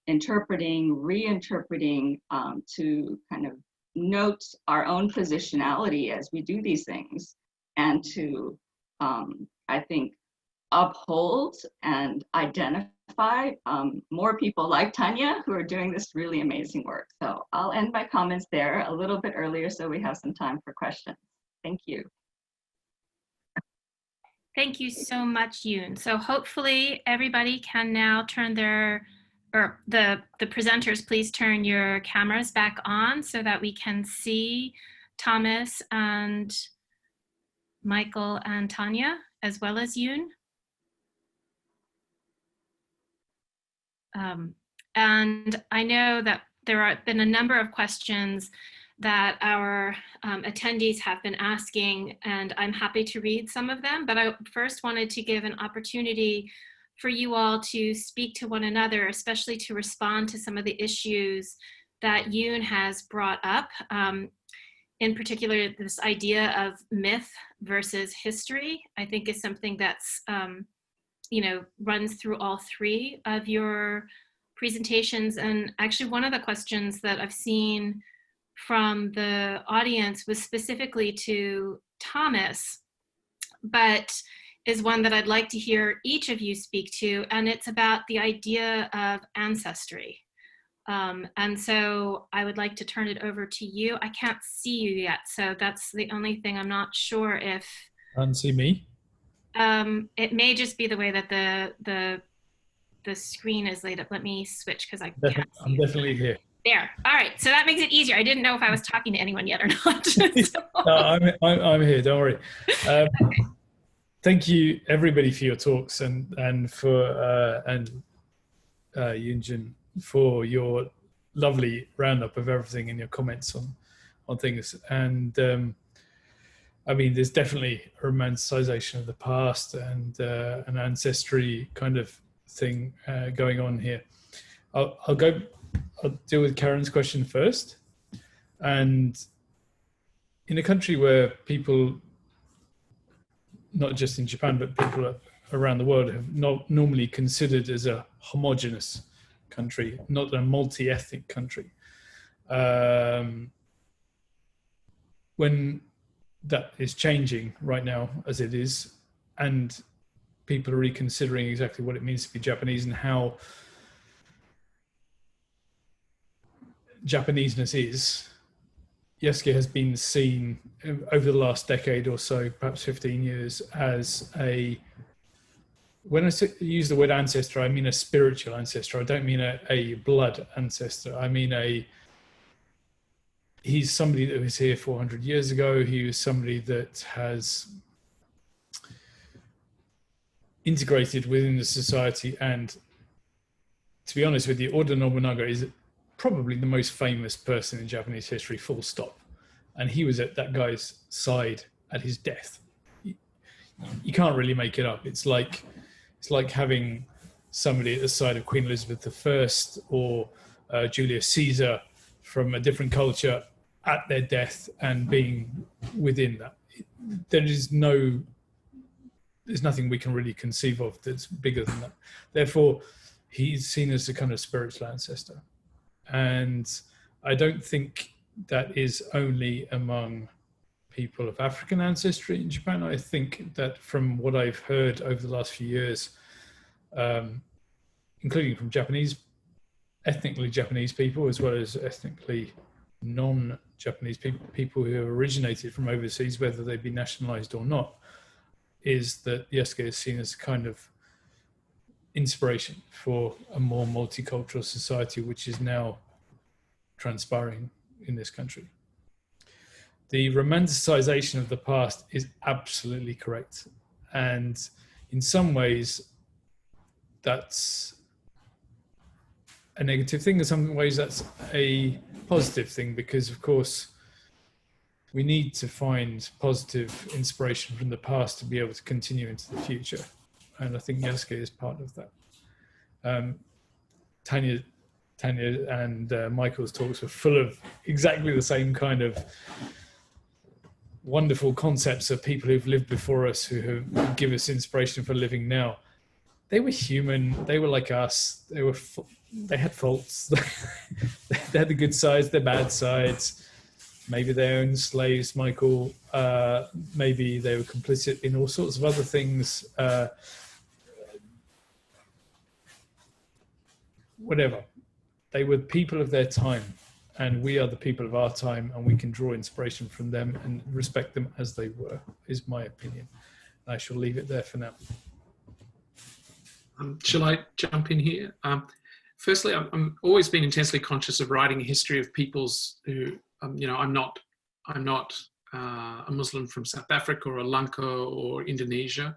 interpreting, reinterpreting, to kind of note our own positionality as we do these things, and to, I think, uphold and identify more people like Tanya who are doing this really amazing work. So I'll end my comments there a little bit earlier so we have some time for questions. Thank you. Thank you so much, Yoon. So hopefully everybody can now turn their, or the presenters, please turn your cameras back on so that we can see Thomas and Michael and Tanya, as well as Yoon. And I know that there have been a number of questions that our attendees have been asking, and I'm happy to read some of them, but I first wanted to give an opportunity for you all to speak to one another, especially to respond to some of the issues that Yoon has brought up. In particular, this idea of myth versus history, I think is something that's, runs through all three of your presentations. And actually one of the questions that I've seen from the audience was specifically to Thomas, but is one that I'd like to hear each of you speak to, and it's about the idea of ancestry. And so I would like to turn it over to you. I can't see you yet, so that's the only thing. I'm not sure if... Can't see me? It may just be the way that the screen is laid up. Let me switch because I'm definitely here. There. All right. So that makes it easier. I didn't know if I was talking to anyone yet or not. So. No, I'm here. Don't worry. Thank you everybody for your talks and for Yoon Jung for your lovely roundup of everything and your comments on things. And I mean, there's definitely a romanticization of the past and an ancestry kind of thing going on here. I'll deal with Karen's question first. And in a country where people, not just in Japan, but people around the world have not normally considered as a homogenous country, not a multi-ethnic country. When that is changing right now, as it is, and people are reconsidering exactly what it means to be Japanese and how Japaneseness is, Yasuke has been seen over the last decade or so, perhaps 15 years, as when I use the word ancestor, I mean a spiritual ancestor. I don't mean a blood ancestor. I mean he's somebody that was here 400 years ago. He was somebody that has integrated within the society. And to be honest with you, Oda Nobunaga is probably the most famous person in Japanese history, full stop. And he was at that guy's side at his death. You can't really make it up. It's like having somebody at the side of Queen Elizabeth I or Julius Caesar from a different culture at their death and being within that. There's nothing we can really conceive of that's bigger than that. Therefore, he's seen as a kind of spiritual ancestor. And I don't think that is only among people of African ancestry in Japan. I think that from what I've heard over the last few years, including from ethnically Japanese people, as well as ethnically non-Japanese people who have originated from overseas, whether they be nationalized or not, is that Yasuke is seen as a kind of inspiration for a more multicultural society, which is now transpiring in this country. The romanticization of the past is absolutely correct. And in some ways, that's a negative thing. In some ways, that's a positive thing, because of course, we need to find positive inspiration from the past to be able to continue into the future. And I think Yasuke is part of that. Tanya and Michael's talks were full of exactly the same kind of wonderful concepts of people who've lived before us, who give us inspiration for living now. They were human. They were like us. They had faults. They had the good sides, their bad sides. Maybe they owned slaves, Michael. Maybe they were complicit in all sorts of other things. whatever. They were people of their time, and we are the people of our time, and we can draw inspiration from them and respect them as they were, is my opinion. I shall leave it there for now. Shall I jump in here? Firstly, I'm always been intensely conscious of writing a history of peoples who, you know, I'm not a Muslim from South Africa or Lanka or Indonesia.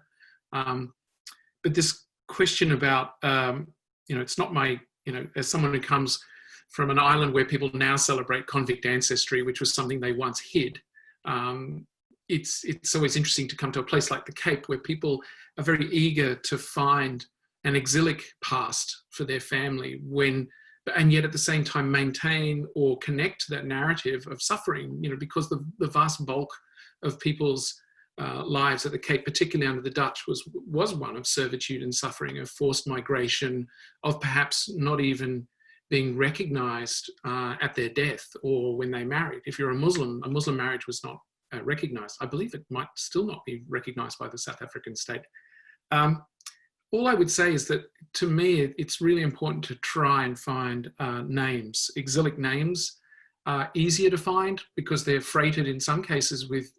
But this question about, you know, it's not my, you know, as someone who comes from an island where people now celebrate convict ancestry, which was something they once hid, it's always interesting to come to a place like the Cape where people are very eager to find an exilic past for their family and yet at the same time maintain or connect to that narrative of suffering, you know, because the vast bulk of people's lives at the Cape, particularly under the Dutch, was one of servitude and suffering, of forced migration, of perhaps not even being recognized at their death or when they married. If you're a Muslim marriage was not recognized. I believe it might still not be recognized by the South African state. All I would say is that, to me, it's really important to try and find names. Exilic names are easier to find because they're freighted in some cases with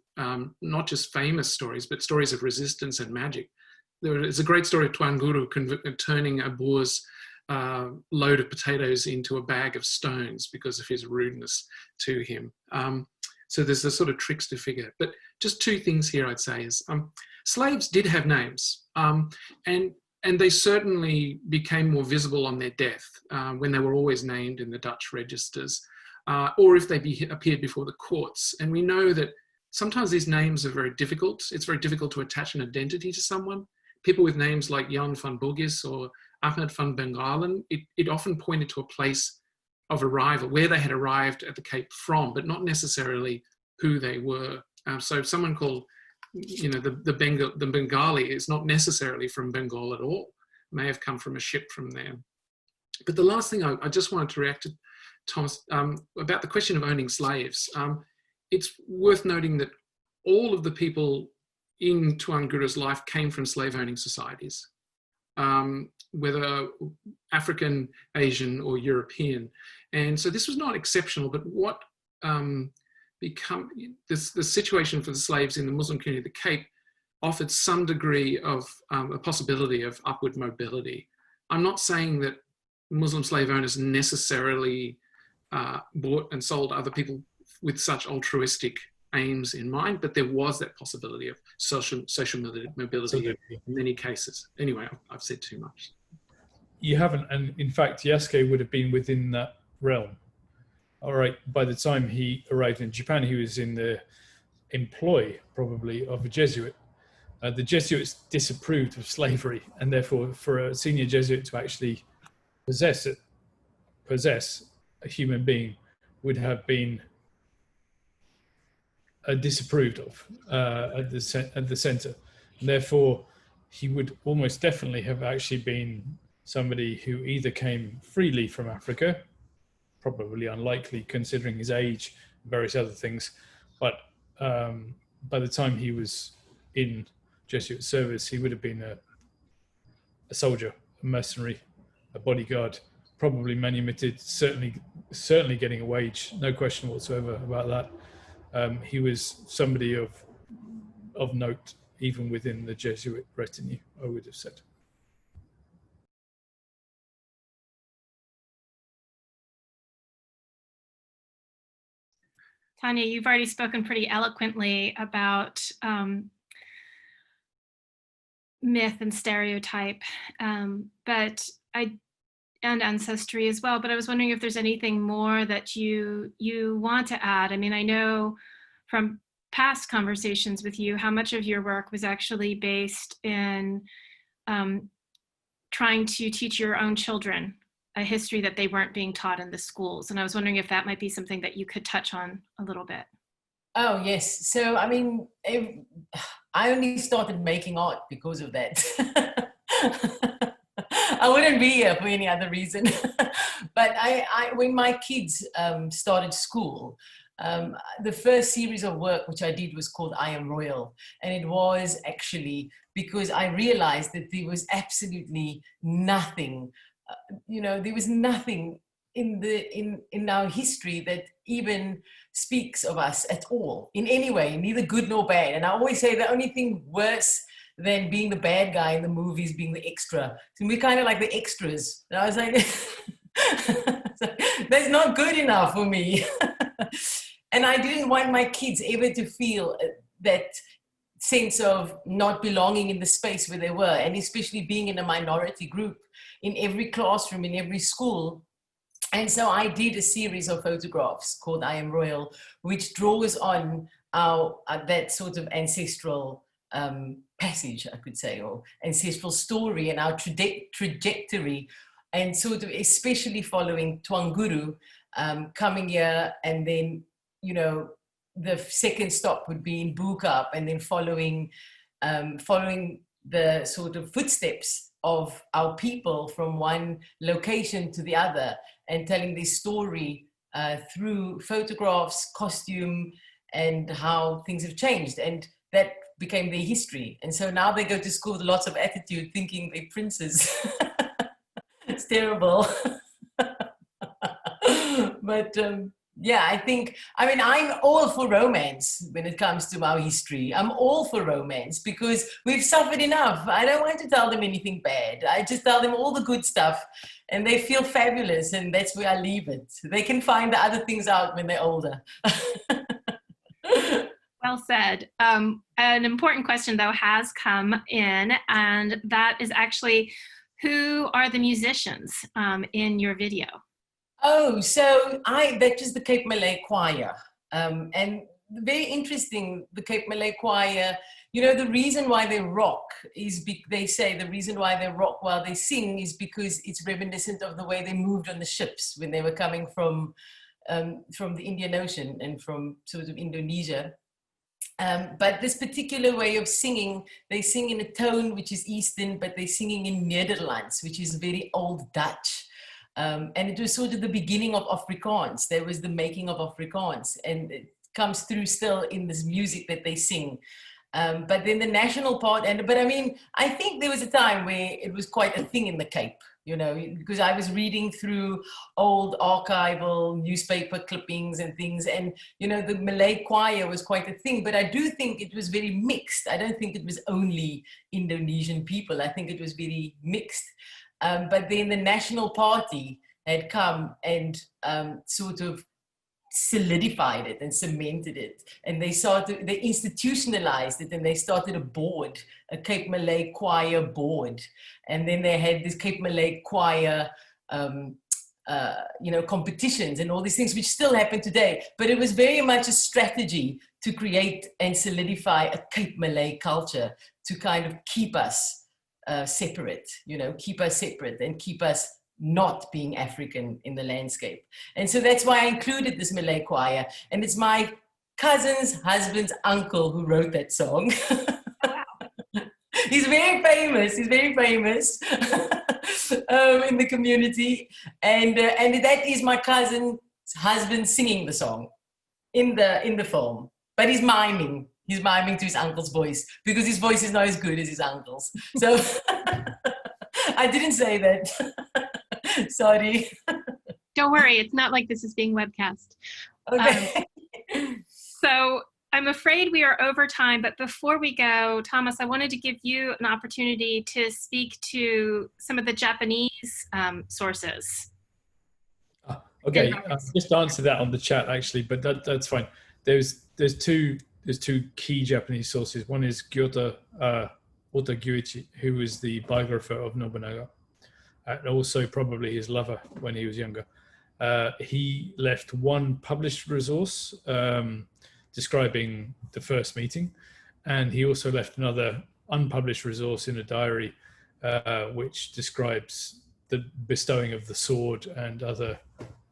not just famous stories, but stories of resistance and magic. There is a great story of Tuan Guru turning a Boer's load of potatoes into a bag of stones because of his rudeness to him. So there's a sort of trickster figure. But just two things here I'd say is slaves did have names, and they certainly became more visible on their death when they were always named in the Dutch registers, or if they appeared before the courts. And we know that sometimes these names are very difficult. It's very difficult to attach an identity to someone. People with names like Jan van Bugis or Ahmed van Bengalen, it often pointed to a place of arrival, where they had arrived at the Cape from, but not necessarily who they were. So someone called, you know, the Bengali is not necessarily from Bengal at all. It may have come from a ship from there. But the last thing I just wanted to react to, Thomas, about the question of owning slaves. It's worth noting that all of the people in Tuan Guru's life came from slave-owning societies, whether African, Asian, or European. And so this was not exceptional, but what the situation for the slaves in the Muslim community of the Cape offered some degree of a possibility of upward mobility. I'm not saying that Muslim slave owners necessarily bought and sold other people with such altruistic aims in mind, but there was that possibility of social mobility in many cases. Anyway, I've said too much. You haven't, and in fact, Yasuke would have been within that realm. All right, by the time he arrived in Japan, he was in the employ, probably, of a Jesuit. The Jesuits disapproved of slavery, and therefore, for a senior Jesuit to actually possess a human being would have been disapproved of at the center. And therefore, he would almost definitely have actually been somebody who either came freely from Africa, probably unlikely considering his age and various other things, but by the time he was in Jesuit service, he would have been a soldier, a mercenary, a bodyguard, probably manumitted, certainly getting a wage, no question whatsoever about that. He was somebody of note, even within the Jesuit retinue, I would have said. Tanya, you've already spoken pretty eloquently about myth and stereotype, and ancestry as well. But I was wondering if there's anything more that you want to add. I mean, I know from past conversations with you how much of your work was actually based in trying to teach your own children a history that they weren't being taught in the schools. And I was wondering if that might be something that you could touch on a little bit. Oh, yes. So, I mean, I only started making art because of that. I wouldn't be here for any other reason. But when my kids started school, the first series of work which I did was called I Am Royal. And it was actually because I realized that there was absolutely nothing you know, there was nothing in our history that even speaks of us at all in any way, neither good nor bad. And I always say the only thing worse than being the bad guy in the movies being the extra. So we're kind of like the extras. And I was like, that's not good enough for me. And I didn't want my kids ever to feel that sense of not belonging in the space where they were, and especially being in a minority group in every classroom, in every school. And so I did a series of photographs called I Am Royal, which draws on our that sort of ancestral passage, I could say, or ancestral story and our trajectory, and sort of especially following Tuangguru coming here, and then, you know, the second stop would be in Bukap, and then following the sort of footsteps of our people from one location to the other, and telling this story through photographs, costume, and how things have changed. And that became their history. And so now they go to school with lots of attitude, thinking they're princes. It's terrible. But yeah, I think, I mean, I'm all for romance when it comes to our history. I'm all for romance because we've suffered enough. I don't want to tell them anything bad. I just tell them all the good stuff, and they feel fabulous, and that's where I leave it. They can find the other things out when they're older. Well said. An important question, though, has come in, and that is actually, who are the musicians in your video? Oh, so that's just the Cape Malay Choir. And very interesting, the Cape Malay Choir, you know, the reason why they rock is, they say the reason why they rock while they sing is because it's reminiscent of the way they moved on the ships when they were coming from the Indian Ocean and from sort of Indonesia. But this particular way of singing, they sing in a tone which is Eastern, but they're singing in Nederlands, which is very old Dutch. And it was sort of the beginning of Afrikaans. There was the making of Afrikaans, and it comes through still in this music that they sing. But then the national part, but I mean, I think there was a time where it was quite a thing in the Cape, you know, because I was reading through old archival newspaper clippings and things, and, you know, the Malay choir was quite a thing, but I do think it was very mixed. I don't think it was only Indonesian people. I think it was very mixed. But then the National Party had come and sort of solidified it and cemented it. And they institutionalized it, and they started a board, a Cape Malay Choir board. And then they had this Cape Malay Choir, you know, competitions and all these things, which still happen today. But it was very much a strategy to create and solidify a Cape Malay culture to kind of keep us separate, you know, keep us separate and keep us not being African in the landscape. And so that's why I included this Malay choir. And it's my cousin's husband's uncle who wrote that song. He's very famous. He's very famous in the community. And that is my cousin's husband singing the song in the film. But he's miming. He's miming to his uncle's voice because his voice is not as good as his uncle's. So I didn't say that. Sorry. Don't worry, it's not like this is being webcast. Okay. So I'm afraid we are over time, but before we go, Thomas, I wanted to give you an opportunity to speak to some of the Japanese sources. Okay, just answer that on the chat actually, but that's fine. There's two key Japanese sources. One is Gyota Otagyuichi, who was the biographer of Nobunaga, and also probably his lover when he was younger. He left one published resource describing the first meeting, and he also left another unpublished resource in a diary which describes the bestowing of the sword and other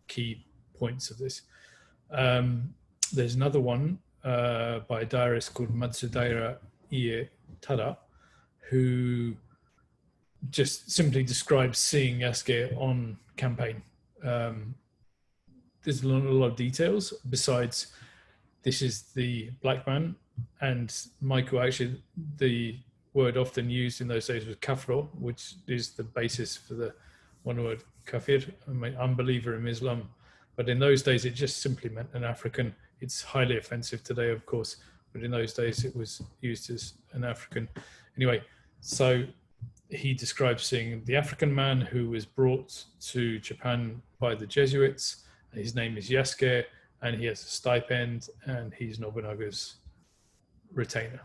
key points of this. There's another one by a diarist called Matsudaira Ie Tada, who just simply describes seeing Yasuke on campaign. There's a lot of details besides this is the black man, and Michael, actually the word often used in those days was kafro, which is the basis for the one word, kafir, I mean, unbeliever in Islam. But in those days, it just simply meant an African. It's highly offensive today, of course, but in those days, it was used as an African. Anyway, so he describes seeing the African man who was brought to Japan by the Jesuits. His name is Yasuke, and he has a stipend, and he's Nobunaga's retainer.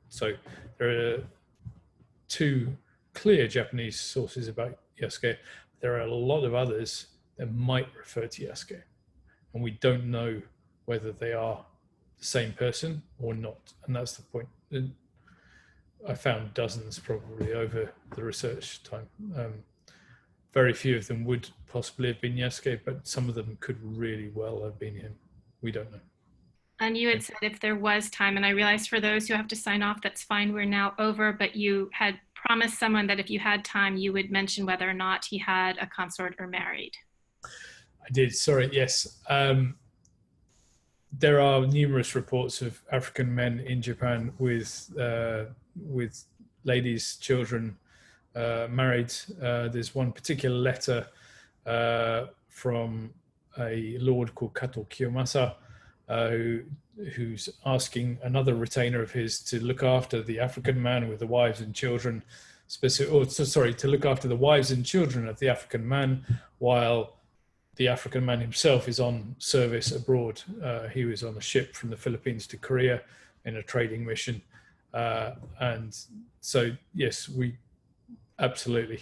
So there are two clear Japanese sources about Yasuke. There are a lot of others that might refer to Yasuke, and we don't know whether they are the same person or not, and that's the point. And I found dozens probably over the research time. Very few of them would possibly have been Yasuke, but some of them could really well have been him. We don't know. And you had said if there was time, and I realize for those who have to sign off, that's fine, we're now over, but you had promised someone that if you had time, you would mention whether or not he had a consort or married. I did, sorry, yes. There are numerous reports of African men in Japan with ladies, children, married. There's one particular letter from a lord called Kato Kiyomasa, who's asking another retainer of his to look after the African man with the wives and children, to look after the wives and children of the African man while the African man himself is on service abroad. He was on a ship from the Philippines to Korea in a trading mission. And so, yes, we absolutely.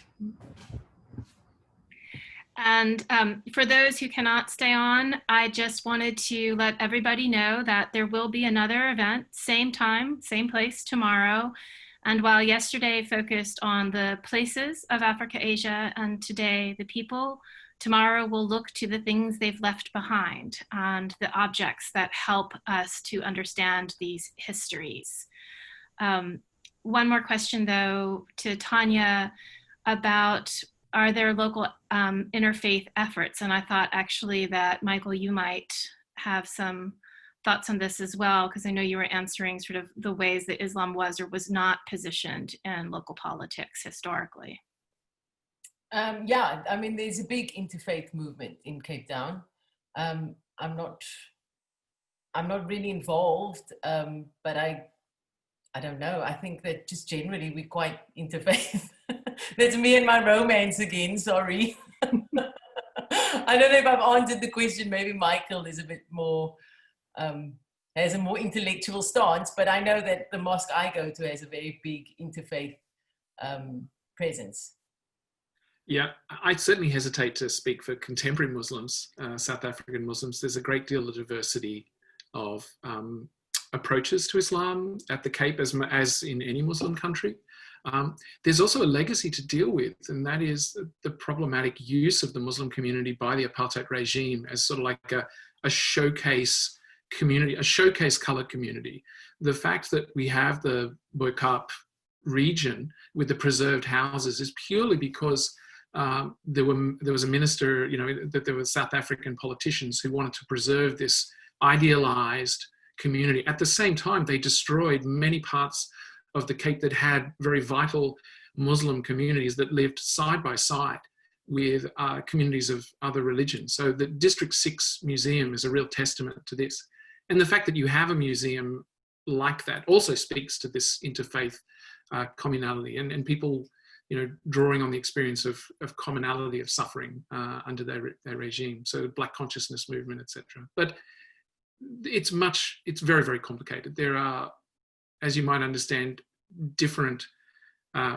And for those who cannot stay on, I just wanted to let everybody know that there will be another event, same time, same place tomorrow. And while yesterday focused on the places of Africa-Asia and today the people, tomorrow we'll look to the things they've left behind and the objects that help us to understand these histories. One more question though to Tanya about, are there local interfaith efforts? And I thought actually that Michael, you might have some thoughts on this as well, because I know you were answering sort of the ways that Islam was or was not positioned in local politics historically. Yeah, I mean, there's a big interfaith movement in Cape Town. I'm not really involved, but I don't know. I think that just generally we're quite interfaith. That's me and my romance again, sorry. I don't know if I've answered the question. Maybe Michael is a bit more, has a more intellectual stance, but I know that the mosque I go to has a very big interfaith presence. Yeah, I certainly hesitate to speak for contemporary Muslims, South African Muslims. There's a great deal of diversity of approaches to Islam at the Cape, as in any Muslim country. There's also a legacy to deal with, and that is the problematic use of the Muslim community by the apartheid regime as sort of like a showcase community, a showcase colored community. The fact that we have the Boikap region with the preserved houses is purely because there was a minister, that there were South African politicians who wanted to preserve this idealized community. At the same time, they destroyed many parts of the Cape that had very vital Muslim communities that lived side by side with communities of other religions. So the District 6 Museum is a real testament to this. And the fact that you have a museum like that also speaks to this interfaith communality and people, drawing on the experience of commonality of suffering under their regime. So Black consciousness movement, etc. But it's very, very complicated. There are, as you might understand, different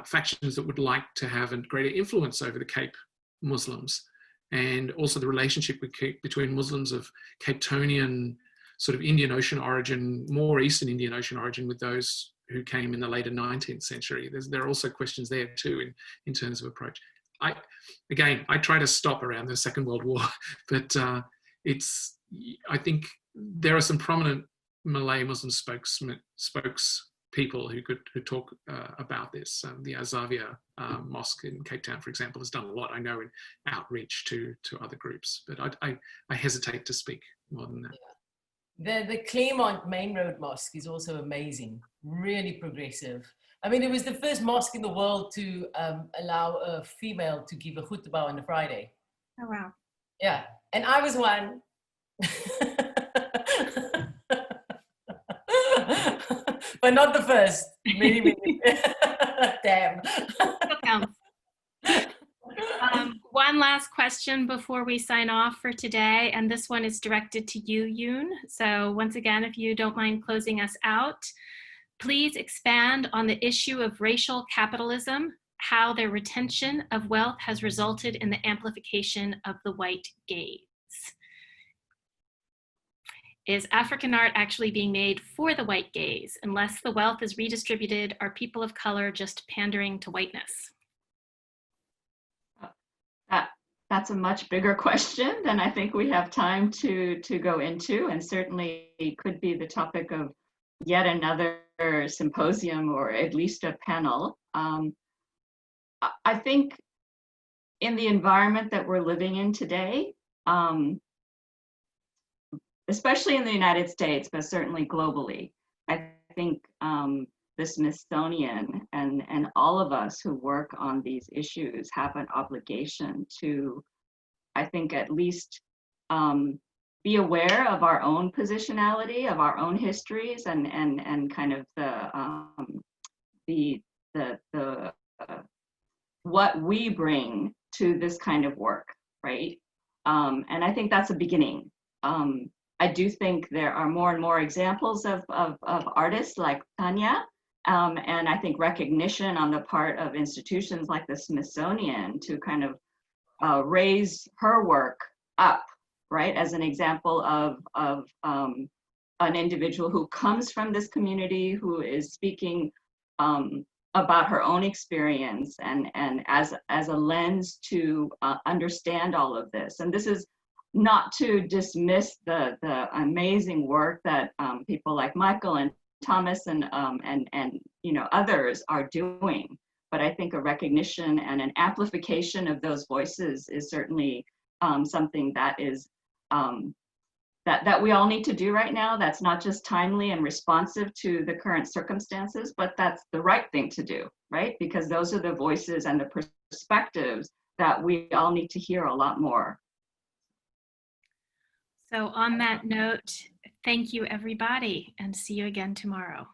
factions that would like to have a greater influence over the Cape Muslims, and also the relationship between Muslims of Cape Townian sort of Indian Ocean origin, more Eastern Indian Ocean origin, with those who came in the later 19th century. There are also questions there too in terms of approach. I try to stop around the Second World War, but I think there are some prominent Malay Muslim spokespeople who talk about this. The Azavia Mosque in Cape Town, for example, has done a lot, I know, in outreach to other groups, but I hesitate to speak more than that. The Claremont Main Road Mosque is also amazing, really progressive. I mean, it was the first mosque in the world to allow a female to give a khutbah on a Friday. Oh, wow. Yeah, and I was one. But not the first. Many, many. Damn. One last question before we sign off for today, and this one is directed to you, Yoon. So once again, if you don't mind closing us out, please expand on the issue of racial capitalism, how their retention of wealth has resulted in the amplification of the white gaze. Is African art actually being made for the white gaze? Unless the wealth is redistributed, are people of color just pandering to whiteness? That's a much bigger question than I think we have time to go into, and certainly could be the topic of yet another symposium or at least a panel. I think in the environment that we're living in today, especially in the United States, but certainly globally, I think the Smithsonian and all of us who work on these issues have an obligation to, I think, at least be aware of our own positionality, of our own histories, and kind of the what we bring to this kind of work, right? And I think that's a beginning. I do think there are more and more examples of artists like Tanya, and I think recognition on the part of institutions like the Smithsonian to kind of raise her work up, right, as an example of an individual who comes from this community, who is speaking about her own experience and as a lens to understand all of this. And this is not to dismiss the amazing work that people like Michael and Thomas and others are doing, but I think a recognition and an amplification of those voices is certainly something that is that we all need to do right now. That's not just timely and responsive to the current circumstances, but that's the right thing to do, right? Because those are the voices and the perspectives that we all need to hear a lot more. So on that note, thank you everybody, and see you again tomorrow.